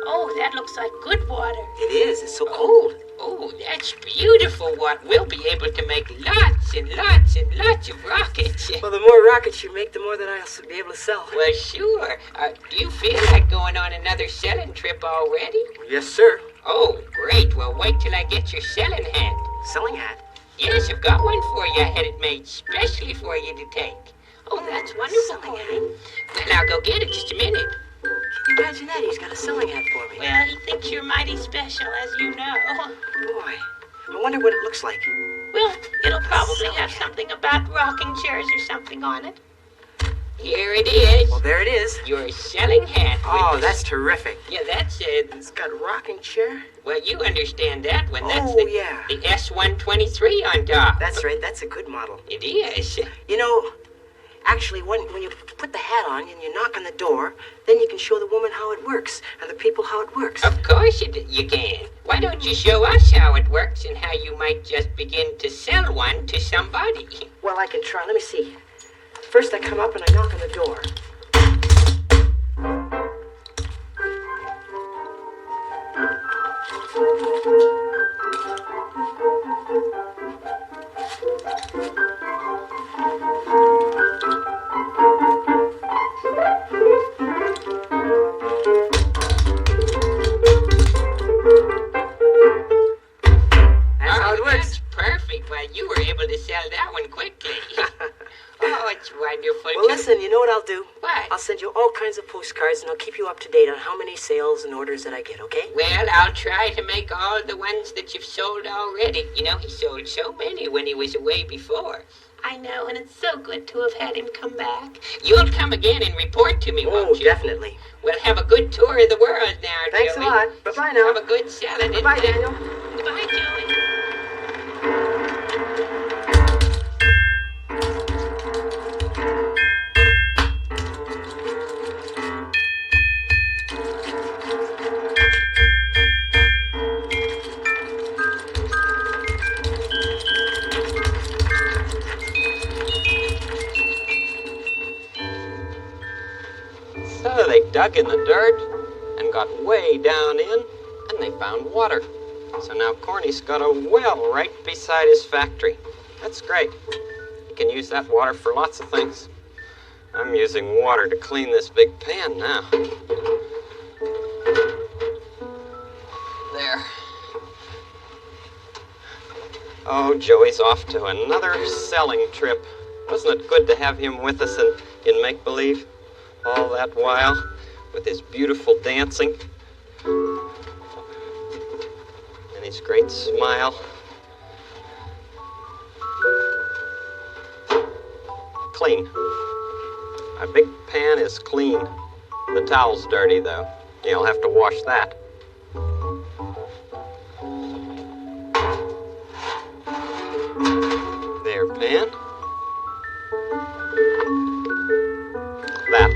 Oh, that looks like good water. It is. It's so cold. Oh, that's beautiful. What we'll be able to make lots and lots and lots of rockets. Well, the more rockets you make, the more that I'll be able to sell. Well, sure. Do you feel like going on another selling trip already? Yes, sir. Oh, great. Well, wait till I get your selling hat. Selling hat? Yes, I've got one for you. I had it made specially for you to take. Oh, that's wonderful, Selling Corny. Well, I'll go get it just a minute. Can you imagine that? He's got a selling hat for me. Well, he thinks you're mighty special, as you know. Boy, I wonder what it looks like. Well, it'll probably have something about rocking chairs or something on it. Here it is. Well, there it is. Your selling hat. Oh, that's terrific. Yeah, that's it. It's got a rocking chair. Well, you understand that one. That's Oh, yeah. the S123 on top. That's right. That's a good model. It is. You know, actually, when you put the hat on and you knock on the door, then you can show the woman how it works and the people how it works. Of course you can. Why don't you show us how it works and how you might just begin to sell one to somebody? Well, I can try. Let me see. First, I come up and I knock on the door. That's how it works. That's perfect. Well, you were able to sell that one quickly. Oh, it's wonderful. Well, listen, you know what I'll do? What? I'll send you all kinds of postcards and I'll keep you up to date on how many sales and orders that I get, okay? Well, I'll try to make all the ones that you've sold already. You know, he sold so many when he was away before. I know, and it's so good to have had him come back. You'll come again and report to me, Oh, won't you? definitely. We'll have a good tour of the world now, Thanks a Joey. lot. Bye-bye now. Have a good selling. Bye-bye, Daniel. Goodbye, Joey. So they dug in the dirt and got way down in, and they found water. So now Corny's got a well right beside his factory. That's great. He can use that water for lots of things. I'm using water to clean this big pan now. There. Oh, Joey's off to another selling trip. Wasn't it good to have him with us in make-believe all that while with his beautiful dancing and his great smile? Clean. My big pan is clean. The towel's dirty, though. You'll have to wash that. There, pan. That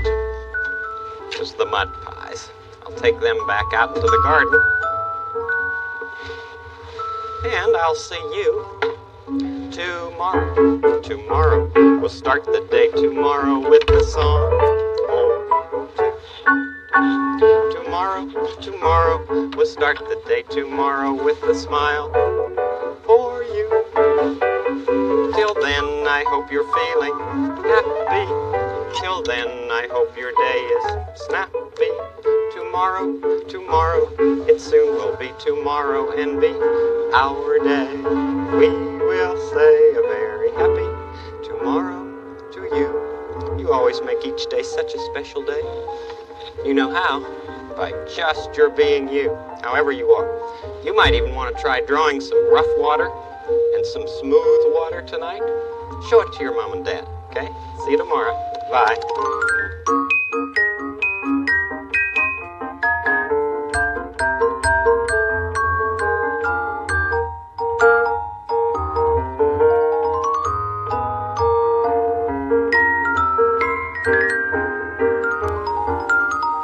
was the mud pies. I'll take them back out into the garden. And I'll see you tomorrow. Tomorrow. We'll start the day tomorrow with the song. Tomorrow. We'll start the day tomorrow with a smile for you. Till then, I hope you're feeling happy. Till then, I hope your day is snappy. Tomorrow, it soon will be tomorrow and be our day. We will say a very happy tomorrow to you. You always make each day such a special day. You know how? by just your being you, however you are. You might even want to try drawing some rough water and some smooth water tonight. Show it to your mom and dad, okay? See you tomorrow. Bye.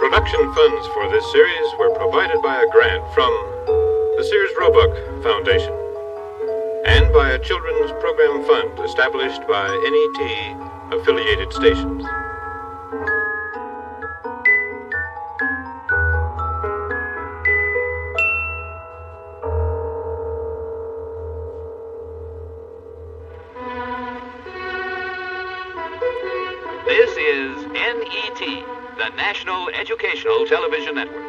Production funds for this series were provided by a grant from the Sears Roebuck Foundation and by a children's program fund established by NET affiliated stations. This is NET, the National Educational Television Network.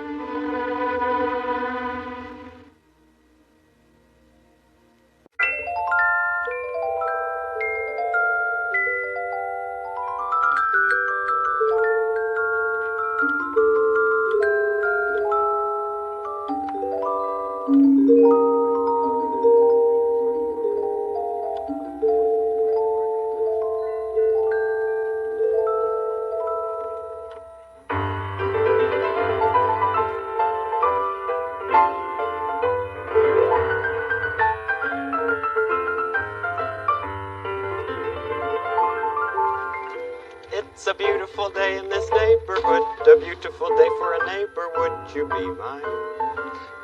It's a beautiful day in this neighborhood, a beautiful day for a neighbor. Would you be mine?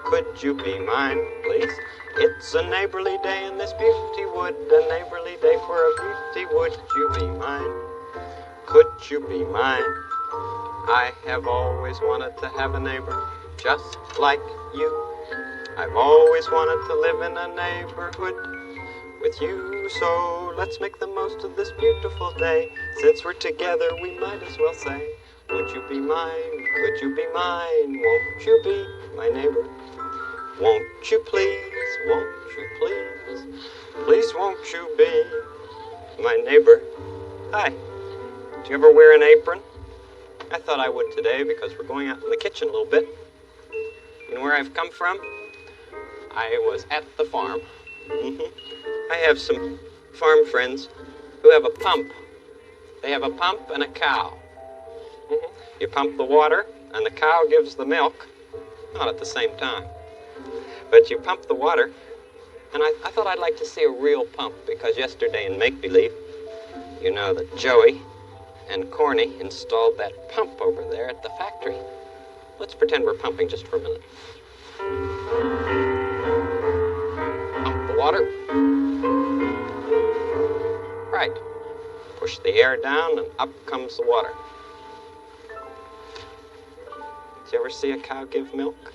Could you be mine, please? It's a neighborly day in this beauty wood, a neighborly day for a beauty. Would you be mine? Could you be mine? I have always wanted to have a neighbor just like you. I've always wanted to live in a neighborhood with you, so let's make the most of this beautiful day. Since we're together, we might as well say, would you be mine? Could you be mine? Won't you be my neighbor? Won't you please? Won't you please? Please won't you be my neighbor? Hi. Do you ever wear an apron? I thought I would today because we're going out in the kitchen a little bit. And where I've come from, I was at the farm. I have some farm friends who have a pump. They have a pump and a cow. You pump the water and the cow gives the milk. Not at the same time. But you pump the water, and I thought I'd like to see a real pump because yesterday in Make Believe, you know that Joey and Corny installed that pump over there at the factory. Let's pretend we're pumping just for a minute. Pump the water. Right. Push the air down and up comes the water. Did you ever see a cow give milk?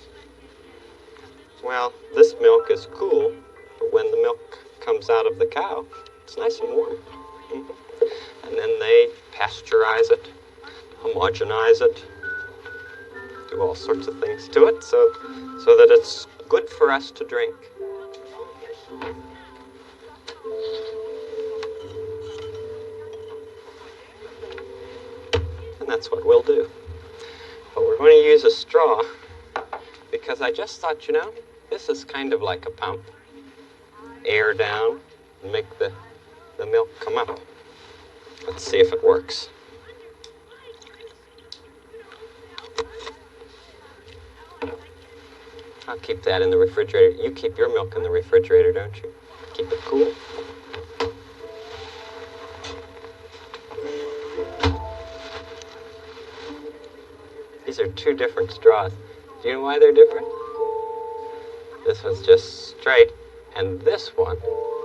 Well, this milk is cool, but when the milk comes out of the cow, it's nice and warm. And then they pasteurize it, homogenize it, do all sorts of things to it so that it's good for us to drink. And that's what we'll do. But we're going to use a straw because I just thought, you know, this is kind of like a pump. Air down and make the milk come up. Let's see if it works. I'll keep that in the refrigerator. You keep your milk in the refrigerator, don't you? Keep it cool. These are two different straws. Do you know why they're different? This one's just straight, and this one,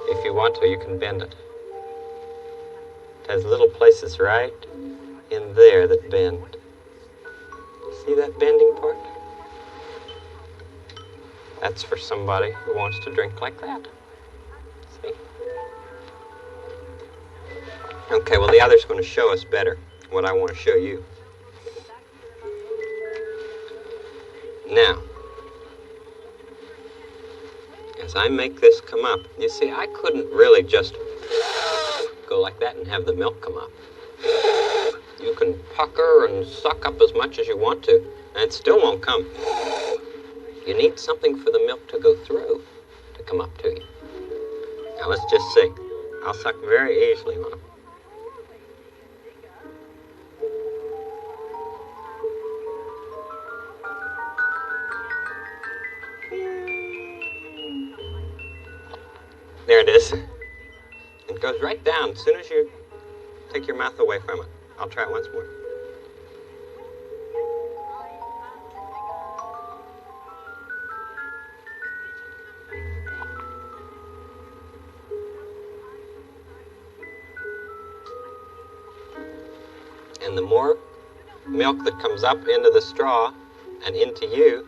if you want to, you can bend it. It has little places right in there that bend. See that bending part? That's for somebody who wants to drink like that. See? Okay, well, the other's going to show us better what I want to show you. Now, as I make this come up, you see, I couldn't really just go like that and have the milk come up. You can pucker and suck up as much as you want to, and it still won't come. You need something for the milk to go through to come up to you. Now let's just see. I'll suck very easily on them. There it is. It goes right down as soon as you take your mouth away from it. I'll try it once more. And the more milk that comes up into the straw and into you,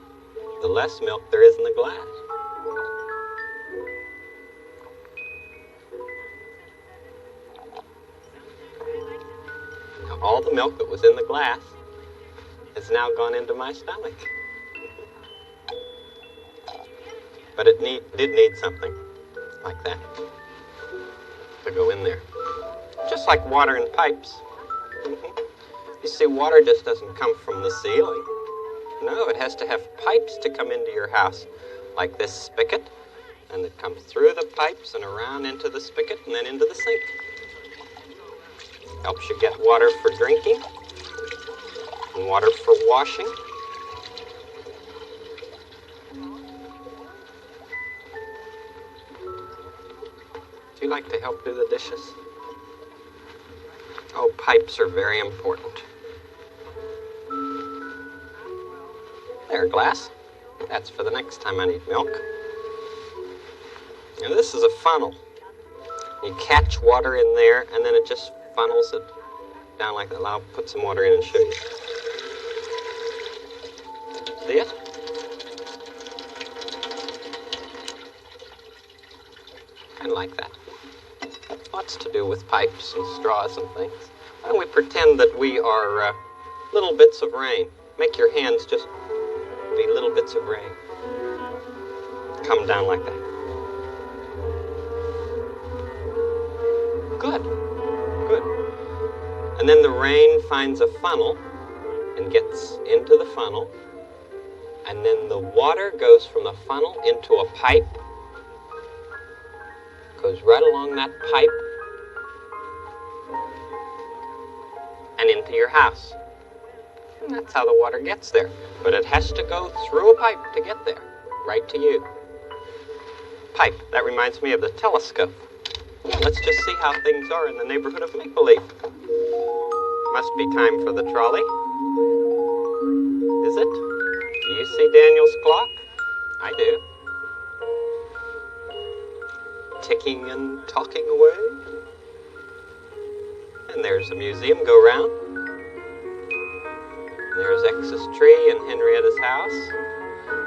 the less milk there is in the glass. Now, all the milk that was in the glass has now gone into my stomach. But it did need something like that to go in there. Just like water in pipes. You see, water just doesn't come from the ceiling. No, it has to have pipes to come into your house, like this spigot, and it comes through the pipes and around into the spigot and then into the sink. Helps you get water for drinking and water for washing. Do you like to help do the dishes? Oh, pipes are very important. There, glass. That's for the next time I need milk. Now this is a funnel. You catch water in there, and then it just funnels it down like that. I'll put some water in and show you. See it? Kind of like that. Lots to do with pipes and straws and things. Why don't we pretend that we are little bits of rain? Make your hands just be little bits of rain. Come down like that. Good. Good. And then the rain finds a funnel and gets into the funnel. And then the water goes from the funnel into a pipe. Goes right along that pipe and into your house. And that's how the water gets there. But it has to go through a pipe to get there, right to you. Pipe, that reminds me of the telescope. Let's just see how things are in the neighborhood of make-believe. Must be time for the trolley. Is it? Do you see Daniel's clock? I do. Ticking and talking away. And there's a museum go round. There's X's tree and Henrietta's house.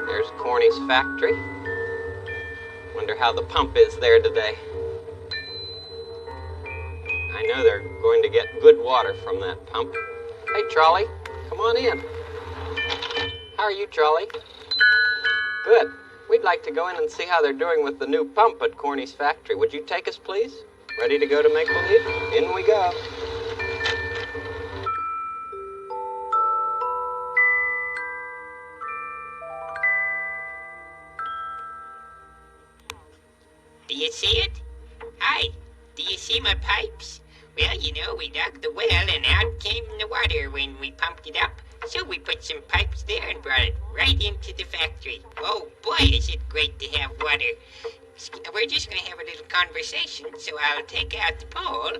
There's Corny's factory. Wonder how the pump is there today. I know they're going to get good water from that pump. Hey, Trolley, come on in. How are you, Trolley? Good. We'd like to go in and see how they're doing with the new pump at Corny's factory. Would you take us, please? Ready to go to make-believe? In we go. Do you see it? Hi, do you see my pipes? Well, you know, we dug the well and out came the water when we pumped it up. So we put some pipes there and brought it right into the factory. Oh boy, is it great to have water. We're just going to have a little conversation, so I'll take out the pole,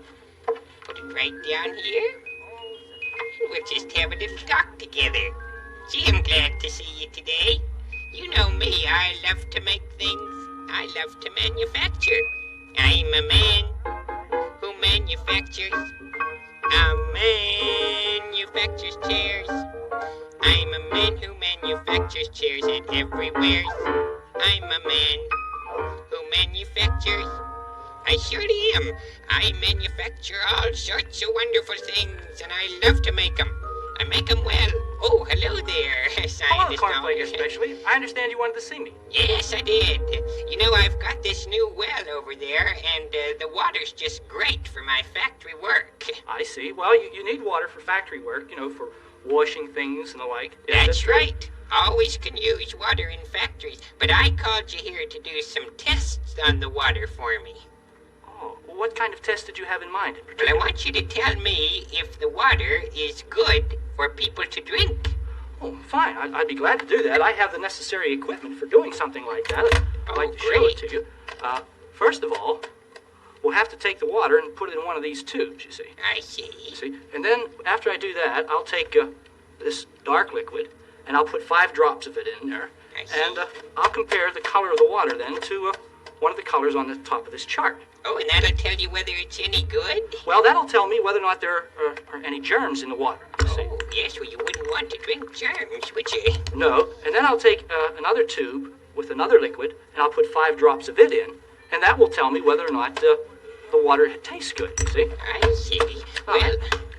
put it right down here, and we'll just have a little talk together. Gee, I'm glad to see you today. You know me, I love to make things. I love to manufacture. I'm a man who manufactures. Manufactures chairs. I'm a man who manufactures chairs and everywhere. I'm a man who manufactures. I surely am. I manufacture all sorts of wonderful things, and I love to make them. I make them well. Oh, hello there, Hello, Scientist Cornflake Dollar. especially. I understand you wanted to see me. Yes, I did. You know, I've got this new well over there, and the water's just great for my factory work. I see. Well, you need water for factory work, for washing things and the like. Yes, That's true. right. Always can use water in factories, but I called you here to do some tests on the water for me. Oh, well, what kind of test did you have in mind? Well, I want you to tell me if the water is good for people to drink. Oh, fine. I'd be glad to do that. I have the necessary equipment for doing something like that. I'd like to show it to you. First of all, we'll have to take the water and put it in one of these tubes, you see. I see. And then after I do that, I'll take this dark liquid, and I'll put 5 drops of it in there. I see. And I'll compare the color of the water then to one of the colors on the top of this chart. Oh, and that'll tell you whether it's any good? Well, that'll tell me whether or not there are any germs in the water, you see. Oh, yes, well, you wouldn't want to drink germs, would you? No, and then I'll take another tube with another liquid, and I'll put 5 drops of it in, and that will tell me whether or not the water tastes good, you see. I see. Well,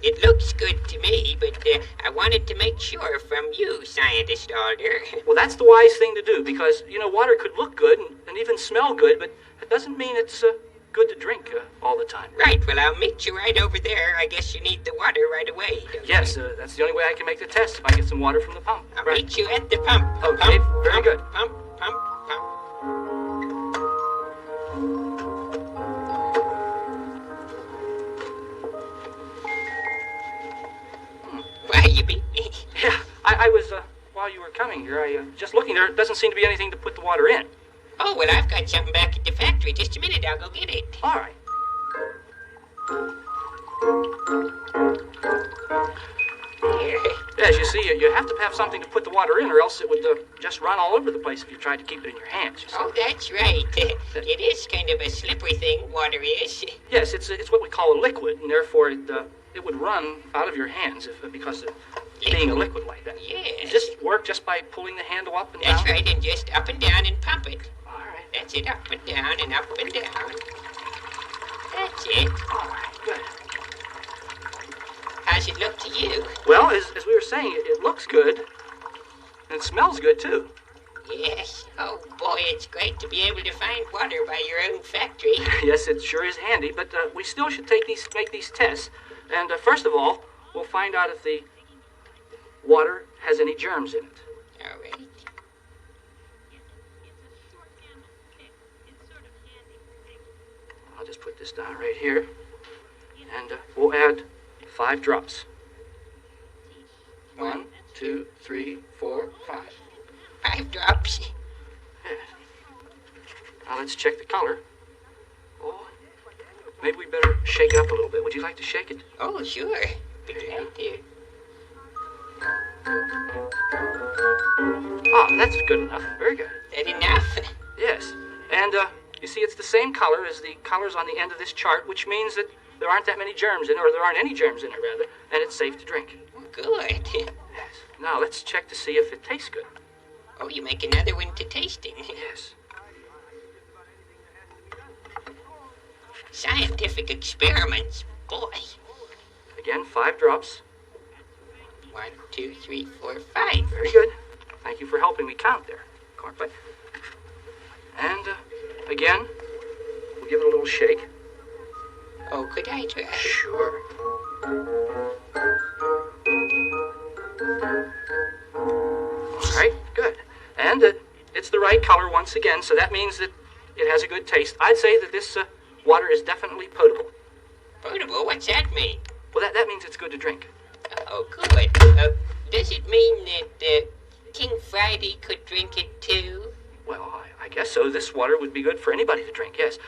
it looks good to me, but I wanted to make sure from you, Scientist Alder. Well, that's the wise thing to do, because, water could look good and even smell good, but it doesn't mean it's good to drink all the time. Right, well, I'll meet you right over there. I guess you need the water right away, don't you? Yes, that's the only way I can make the test, if I get some water from the pump. I'll meet you at the pump. Okay, Pump, very pump, good. Pump, pump, pump. Why, you beat me. Yeah, I was, while you were coming here, just looking there, it doesn't seem to be anything to put the water in. Oh, well, I've got something back at the factory. Just a minute, I'll go get it. All right. As you see, you have to have something to put the water in, or else it would just run all over the place if you tried to keep it in your hands. You see. Oh, that's right. It is kind of a slippery thing, water is. Yes, it's what we call a liquid, and therefore it would run out of your hands because of being a liquid like that. Yes. Does this work just by pulling the handle up and down? That's right, and just up and down and pump it. All right. That's it, up and down and up and down. That's it. All right, good. How's it look to you? Well, as we were saying, it looks good, and it smells good, too. Yes. Oh, boy, it's great to be able to find water by your own factory. Yes, it sure is handy, but we still should make these tests. And first of all, we'll find out if the water has any germs in it. All right. I'll just put this down right here, and we'll add 5 drops. 1, 2, 3, 4, 5. 5 drops. Yes. Now let's check the color. Oh, maybe we better shake it up a little bit. Would you like to shake it? Oh, sure. Be glad to. Ah, that's good enough. Very good. That enough? Yes. And you see, it's the same color as the colors on the end of this chart, which means that there aren't that many germs in it, or there aren't any germs in it, rather, and it's safe to drink. Good. Yes. Now let's check to see if it tastes good. Oh, you make another one to tasting. Yes. Scientific experiments. Boy. Again, 5 drops. 1, 2, 3, 4, 5. Very good. Thank you for helping me count there, Cornflake. And again, we'll give it a little shake. Oh, could I try? Sure. All right, good. And it's the right color once again, so that means that it has a good taste. I'd say that this water is definitely potable. Potable? What's that mean? Well, that means it's good to drink. Oh, good. Does it mean that King Friday could drink it too? Well, I guess so. This water would be good for anybody to drink, yes.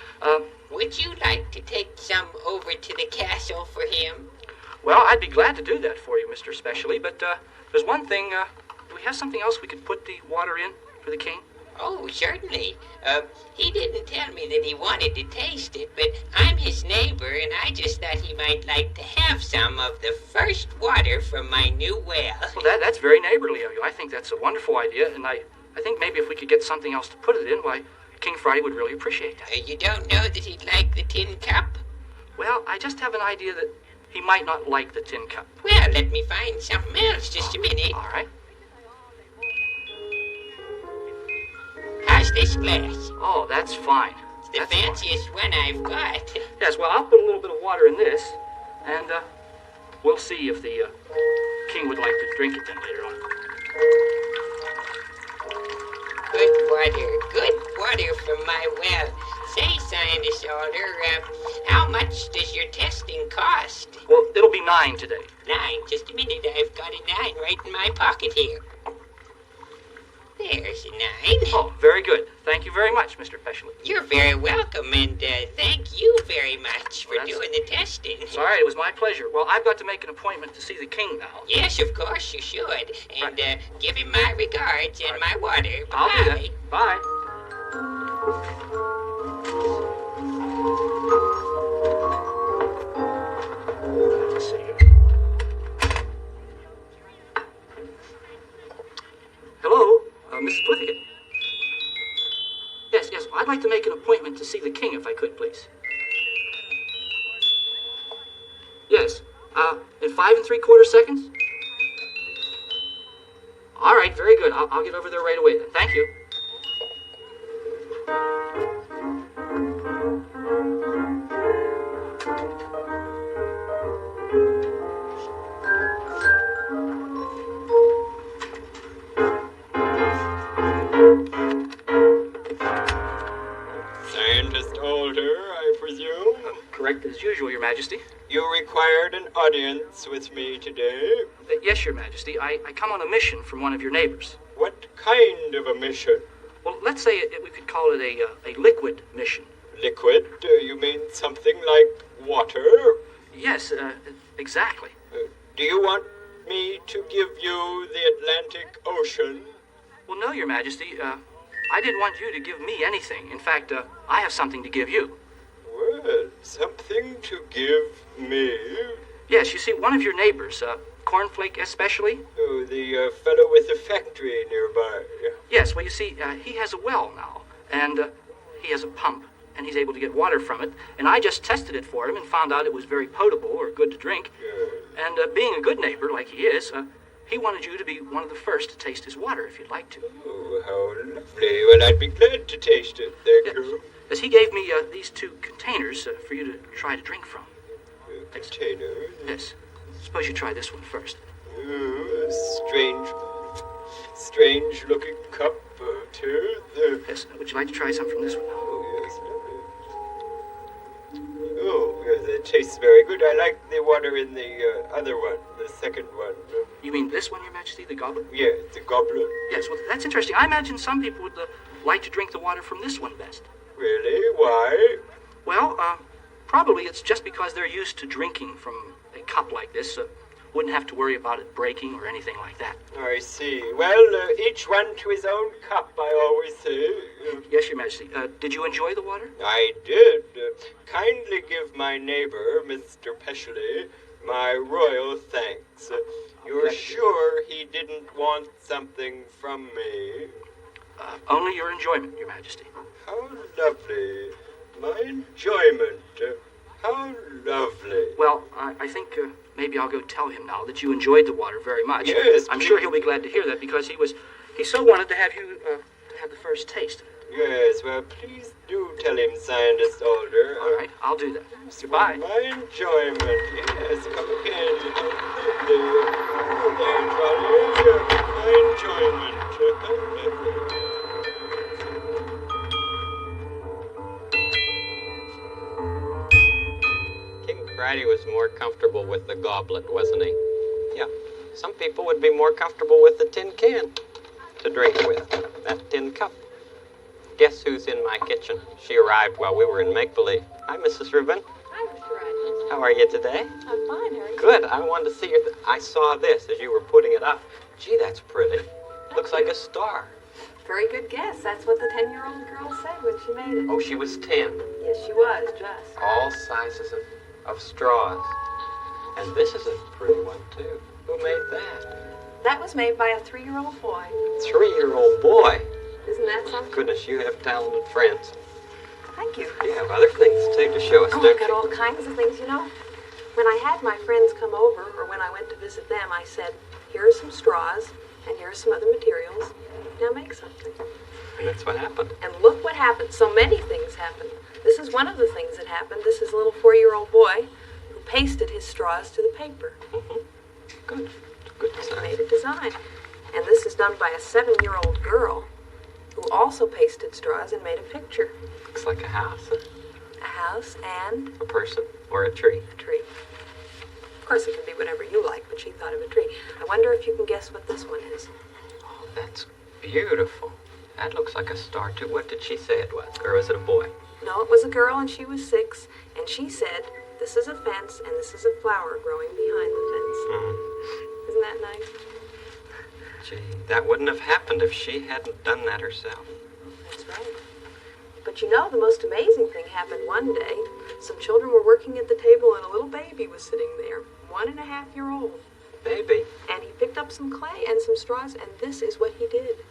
Would you like to take some over to the castle for him? Well, I'd be glad to do that for you, Mr. Specially, but there's one thing. Do we have something else we could put the water in for the king? Oh, certainly. He didn't tell me that he wanted to taste it, but I'm his neighbor, and I just thought he might like to have some of the first water from my new well. Well, that's very neighborly of you. I think that's a wonderful idea, and I think maybe if we could get something else to put it in, why, King Friday would really appreciate that. You don't know that he'd like the tin cup? Well, I just have an idea that he might not like the tin cup. Well, let me find something else. Just a minute. All right. How's this glass? Oh, that's fine. It's the fanciest one I've got. Yes, well, I'll put a little bit of water in this, and we'll see if the king would like to drink it then later on. Good water from my well. Say, Scientist Alder, how much does your testing cost? Well, it'll be 9 today. 9? Just a minute, I've got a 9 right in my pocket here. There's a 9. Oh, very good. Thank you very much, Mr. Peshley. You're very welcome, and thank you very much for doing the testing. It's all right, it was my pleasure. Well, I've got to make an appointment to see the king now. Yes, of course you should. And give him my regards and my water. Bye. I'll do that. Bye. Let's see here. Hello, Mrs. Plithicott. Yes, I'd like to make an appointment to see the king if I could, please. Yes, in 5 3/4 seconds? All right, very good. I'll get over there right away then. Thank you. Scientist Alder, I presume? Correct as usual, Your Majesty. You required an audience with me today. Yes, Your Majesty. I come on a mission from one of your neighbors. What kind of a mission? Well, let's say we could call it a liquid mission. Liquid? You mean something like water? Yes, exactly. Do you want me to give you the Atlantic Ocean? Well, no, Your Majesty. I didn't want you to give me anything. In fact, I have something to give you. Well, something to give me? Yes, you see, one of your neighbors, Cornflake especially. Oh, the fellow with the factory nearby. Yes, well, you see, he has a well now, and he has a pump, and he's able to get water from it. And I just tested it for him and found out it was very potable or good to drink. And being a good neighbor like he is, he wanted you to be one of the first to taste his water, if you'd like to. Oh, how lovely. Well, I'd be glad to taste it. Thank you. As he gave me these 2 containers for you to try to drink from. Containers? Yes. Suppose you try this one first. Strange looking cup, too. Yes. Would you like to try some from this one? Oh, yes, lovely. Oh, yes, it tastes very good. I like the water in the other one, the second one. You mean this one, Your Majesty, the goblet? Yes, the goblet. Yes, well, that's interesting. I imagine some people would like to drink the water from this one best. Really? Why? Well, probably it's just because they're used to drinking from a cup like this, wouldn't have to worry about it breaking or anything like that. I see. Well, each one to his own cup, I always say. Yes, Your Majesty. Did you enjoy the water? I did. Kindly give my neighbor, Mr. Peshley, my royal thanks. You're sure he didn't want something from me? Only your enjoyment, Your Majesty. How lovely. My enjoyment. How lovely. Well, I think maybe I'll go tell him now that you enjoyed the water very much. Yes, I'm sure he'll be glad to hear that because he so wanted to have you to have the first taste of it. Yes, well, please do tell him, Scientist Alder. All right, I'll do that. Goodbye. My enjoyment. Yes, come again. My enjoyment. Friday was more comfortable with the goblet, wasn't he? Yeah. Some people would be more comfortable with the tin can to drink with, that tin cup. Guess who's in my kitchen? She arrived while we were in make-believe. Hi, Mrs. Rubin. Hi, Mr. Rogers. How are you today? I'm fine, how are you? Good. I wanted to see your... I saw this as you were putting it up. Gee, that's pretty. Looks like a star. Very good guess. That's what the 10-year-old girl said when she made it. Oh, she was 10. Yes, she was, just. All sizes of straws. And this is a pretty one, too. Who made that? That was made by a 3-year-old boy. 3-year-old boy? Isn't that something? Goodness, you have talented friends. Thank you. You have other things, too, to show us, Oh, don't I've got you? all kinds of things, you know. When I had my friends come over, or when I went to visit them, I said, here are some straws, and here are some other materials. Now make something. And that's what happened. And look what happened. So many things happened. This is one of the things that happened. This is a little 4-year-old boy who pasted his straws to the paper. Mm-hmm. Good. Good design. Made a design. And this is done by a 7-year-old girl who also pasted straws and made a picture. Looks like a house. Huh? A house and... A person. Or a tree. A tree. Of course, it can be whatever you like, but she thought of a tree. I wonder if you can guess what this one is. Oh, that's beautiful. That looks like a star, too. What did she say it was? Or was it a boy? No, it was a girl, and she was 6, and she said, this is a fence, and this is a flower growing behind the fence. Mm. Isn't that nice? Gee, that wouldn't have happened if she hadn't done that herself. That's right. But you know, the most amazing thing happened one day. Some children were working at the table, and a little baby was sitting there, 1.5-year-old. Baby? And he picked up some clay and some straws, and this is what he did.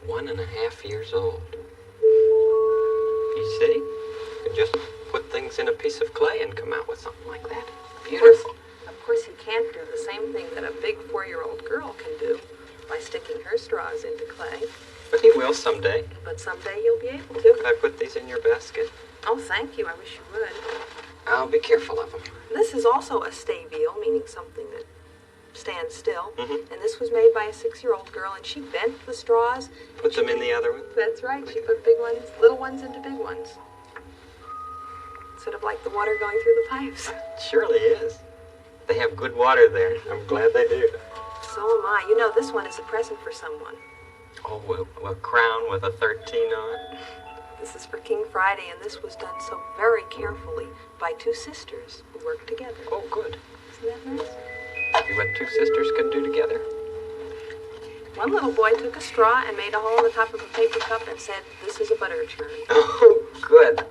1.5 years old. You see? You can just put things in a piece of clay and come out with something like that. Beautiful. Of course, he can't do the same thing that a big 4-year-old girl can do by sticking her straws into clay. But he will someday. But someday you'll be able to. Can I put these in your basket? Oh, thank you. I wish you would. I'll be careful of them. This is also a stabile, meaning something that stands still. Mm-hmm. And this was made by a 6-year-old girl, and she bent the straws. Put them in the other one? That's right. She put big ones, little ones into big ones. Sort of like the water going through the pipes. It surely is. They have good water there. I'm glad they do. So am I. You know, this one is a present for someone. Oh, a crown with a 13 on it. This is for King Friday, and this was done so very carefully by 2 sisters who worked together. Oh, good. Isn't that nice? See what 2 sisters can do together. One little boy took a straw and made a hole in the top of a paper cup and said, this is a butter churn. Oh, good.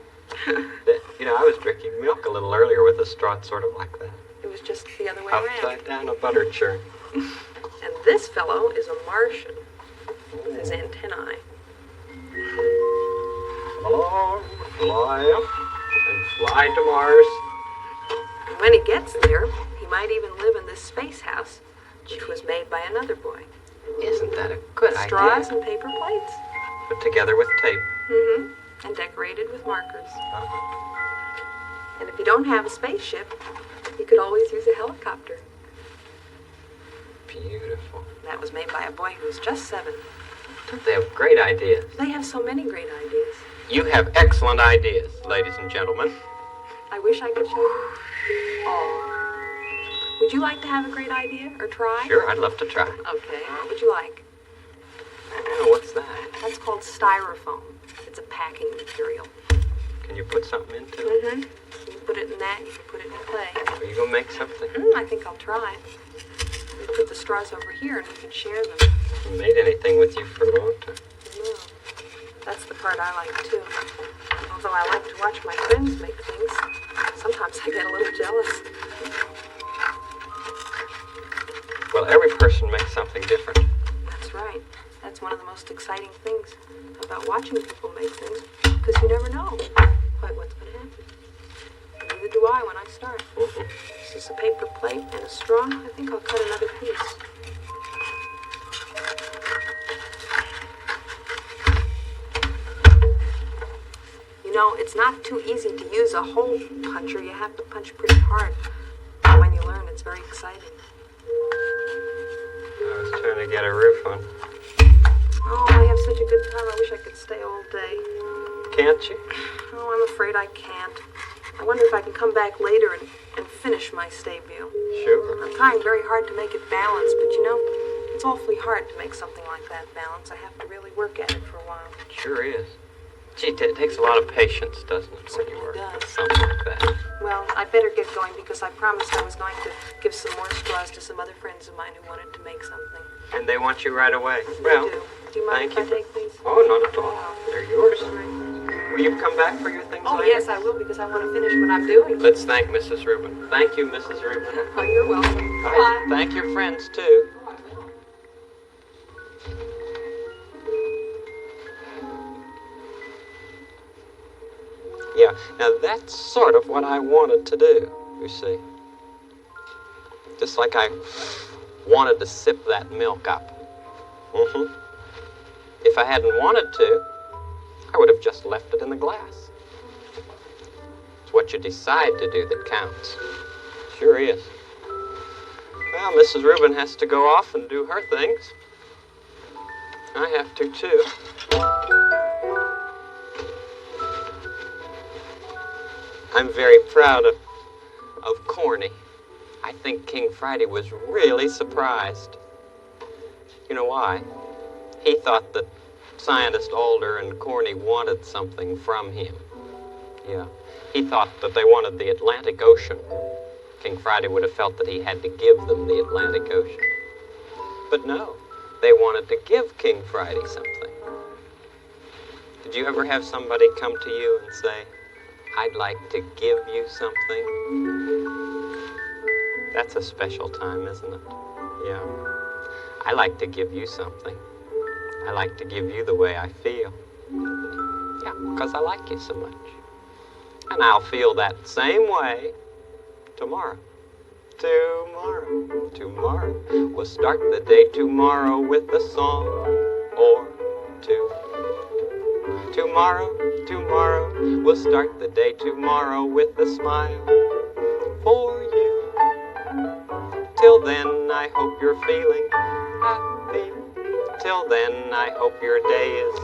You know, I was drinking milk a little earlier with a straw sort of like that. It was just the other way around. Upside down a butter churn. And this fellow is a Martian with his antennae. Oh, fly up and fly to Mars. And when he gets there, he might even live in this space house, which was made by another boy. Isn't that a good Straws idea? and paper plates. Put together with tape. Mm-hmm. And decorated with markers. And if you don't have a spaceship, you could always use a helicopter. Beautiful. That was made by a boy who was just 7. They have great ideas. They have so many great ideas. You have excellent ideas, ladies and gentlemen. I wish I could show you all. Would you like to have a great idea or try? Sure, I'd love to try. Okay. What would you like? What's that? That's called styrofoam. It's a packing material. Can you put something into it? Mm-hmm. You can put it in that, you can put it in clay. Are you going to make something? I think I'll try. We put the straws over here and we can share them. I haven't made anything with you for a long time. No. That's the part I like, too. Although I like to watch my friends make things, sometimes I get a little jealous. Well, every person makes something different. That's right. That's one of the most exciting things about watching people make things, because you never know quite what's going to happen. Neither do I when I start. This is a paper plate and a straw. I think I'll cut another piece. You know, it's not too easy to use a hole puncher. You have to punch pretty hard. When you learn, it's very exciting. I was trying to get a roof on. Oh, I have such a good time. I wish I could stay all day. Can't you? Oh, I'm afraid I can't. I wonder if I can come back later and finish my stable. Sure. I'm trying very hard to make it balanced, but you know, it's awfully hard to make something like that balanced. I have to really work at it for a while. Sure is. Gee, it takes a lot of patience, doesn't it, when you work with something like that? Well, I better get going because I promised I was going to give some more straws to some other friends of mine who wanted to make something. And they want you right away. Well, do you mind thank if I take these? Oh, not at all. They're yours. Will you come back for your things Oh, later? yes, I will because I want to finish what I'm doing. Let's thank Mrs. Rubin. Thank you, Mrs. Rubin. Oh, you're welcome. All Bye. right, thank your friends, too. Yeah, now that's sort of what I wanted to do. you see. Just like I wanted to sip that milk up. If I hadn't wanted to, I would have just left it in the glass. It's what you decide to do that counts. Sure is. Well, Mrs. Rubin has to go off and do her things. I have to, too. I'm very proud of Corny. I think King Friday was really surprised. You know why? He thought that Scientist Alder and Corny wanted something from him. Yeah. He thought that they wanted the Atlantic Ocean. King Friday would have felt that he had to give them the Atlantic Ocean. But no, they wanted to give King Friday something. Did you ever have somebody come to you and say, "I'd like to give you something"? That's a special time, isn't it? Yeah. I like to give you something. I like to give you the way I feel. Yeah, because I like you so much. And I'll feel that same way tomorrow. Tomorrow. We'll start the day tomorrow with a song or two. Tomorrow. We'll start the day tomorrow with a smile for you. Till then, I hope you're feeling happy. Till then, I hope your day is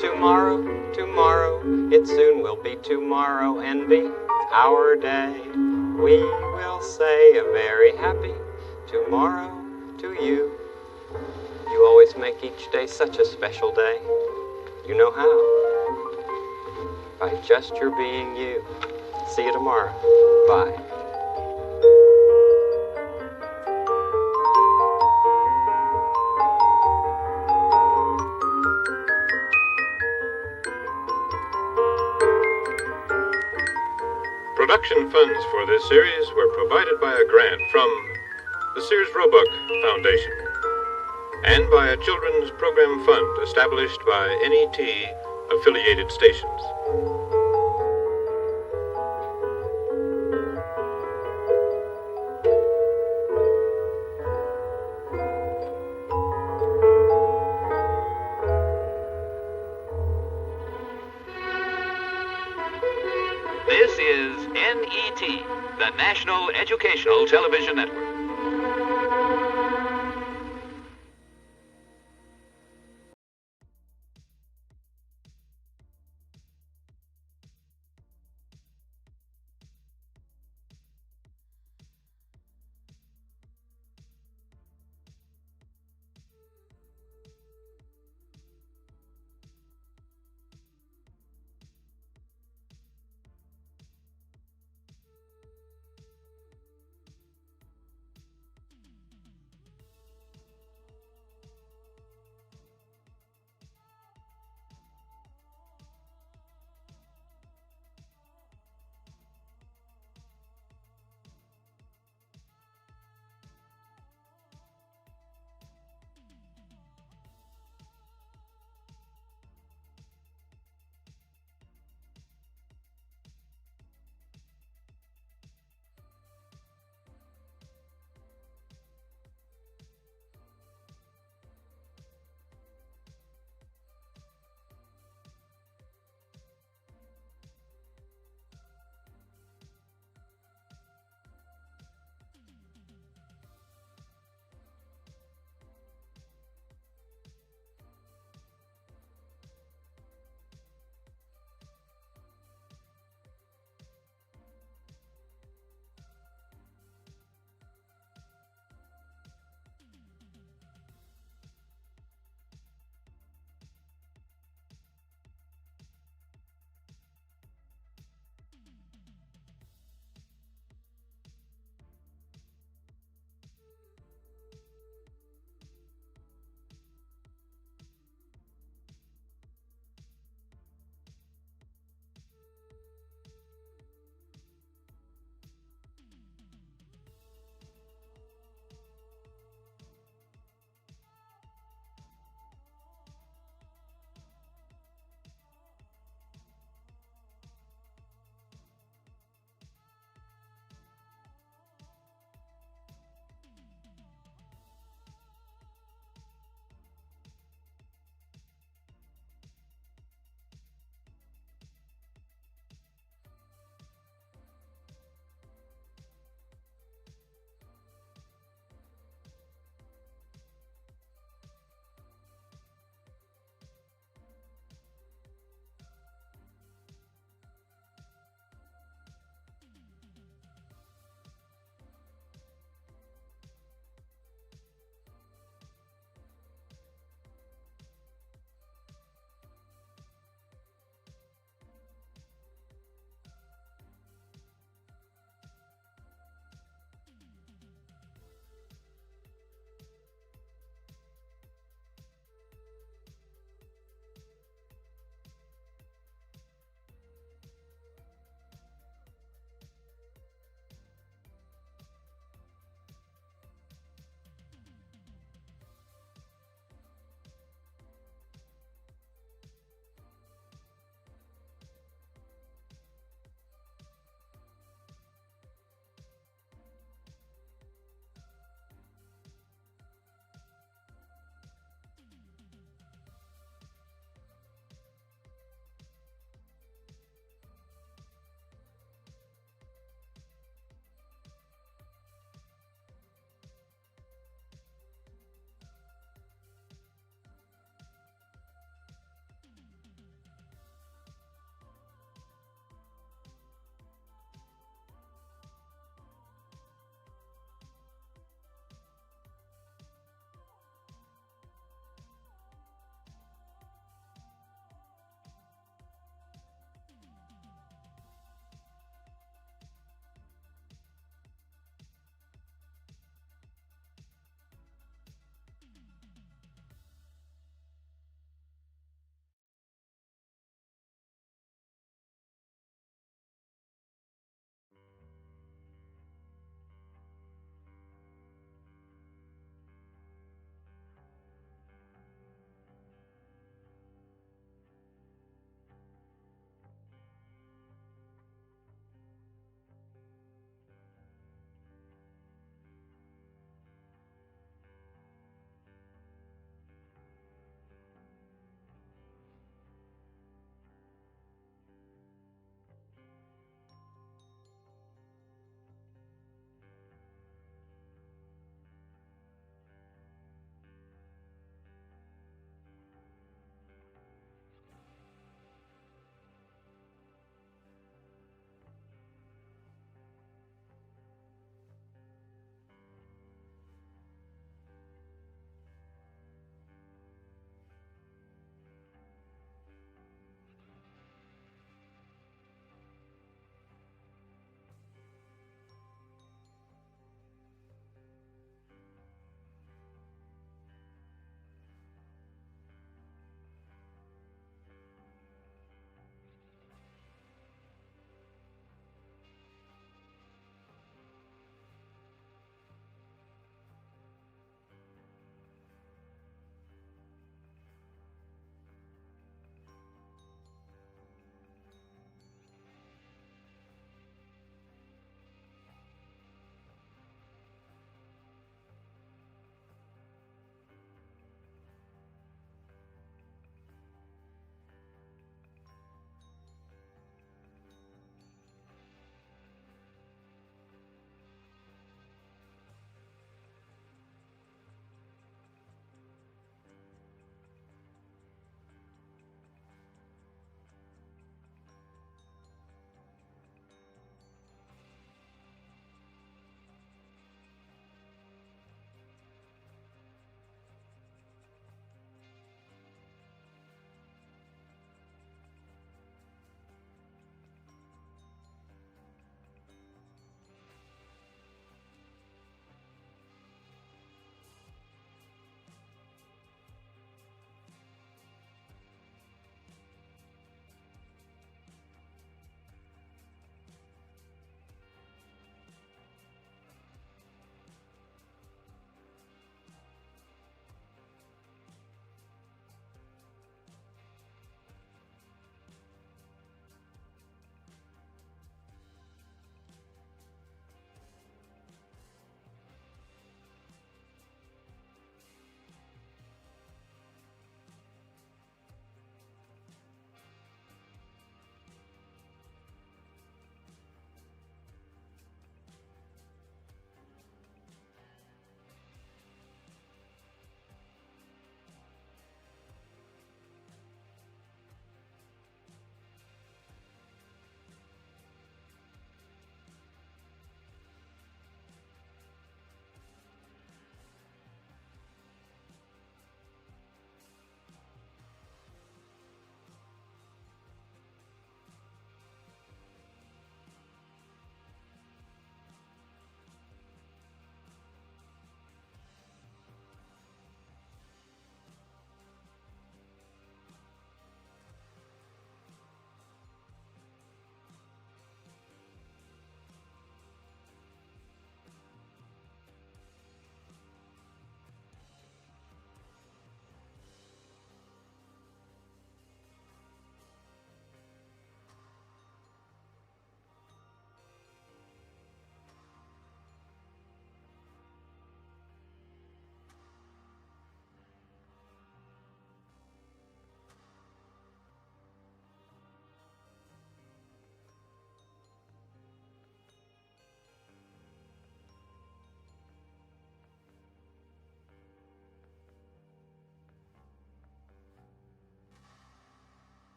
tomorrow. It soon will be tomorrow and be our day. We will say a very happy tomorrow to you. You always make each day such a special day. You know how? By just your being you. See you tomorrow. Bye. Production funds for this series were provided by a grant from the Sears Roebuck Foundation and by a children's program fund established by NET affiliated stations. This is NET, the National Educational Television Network.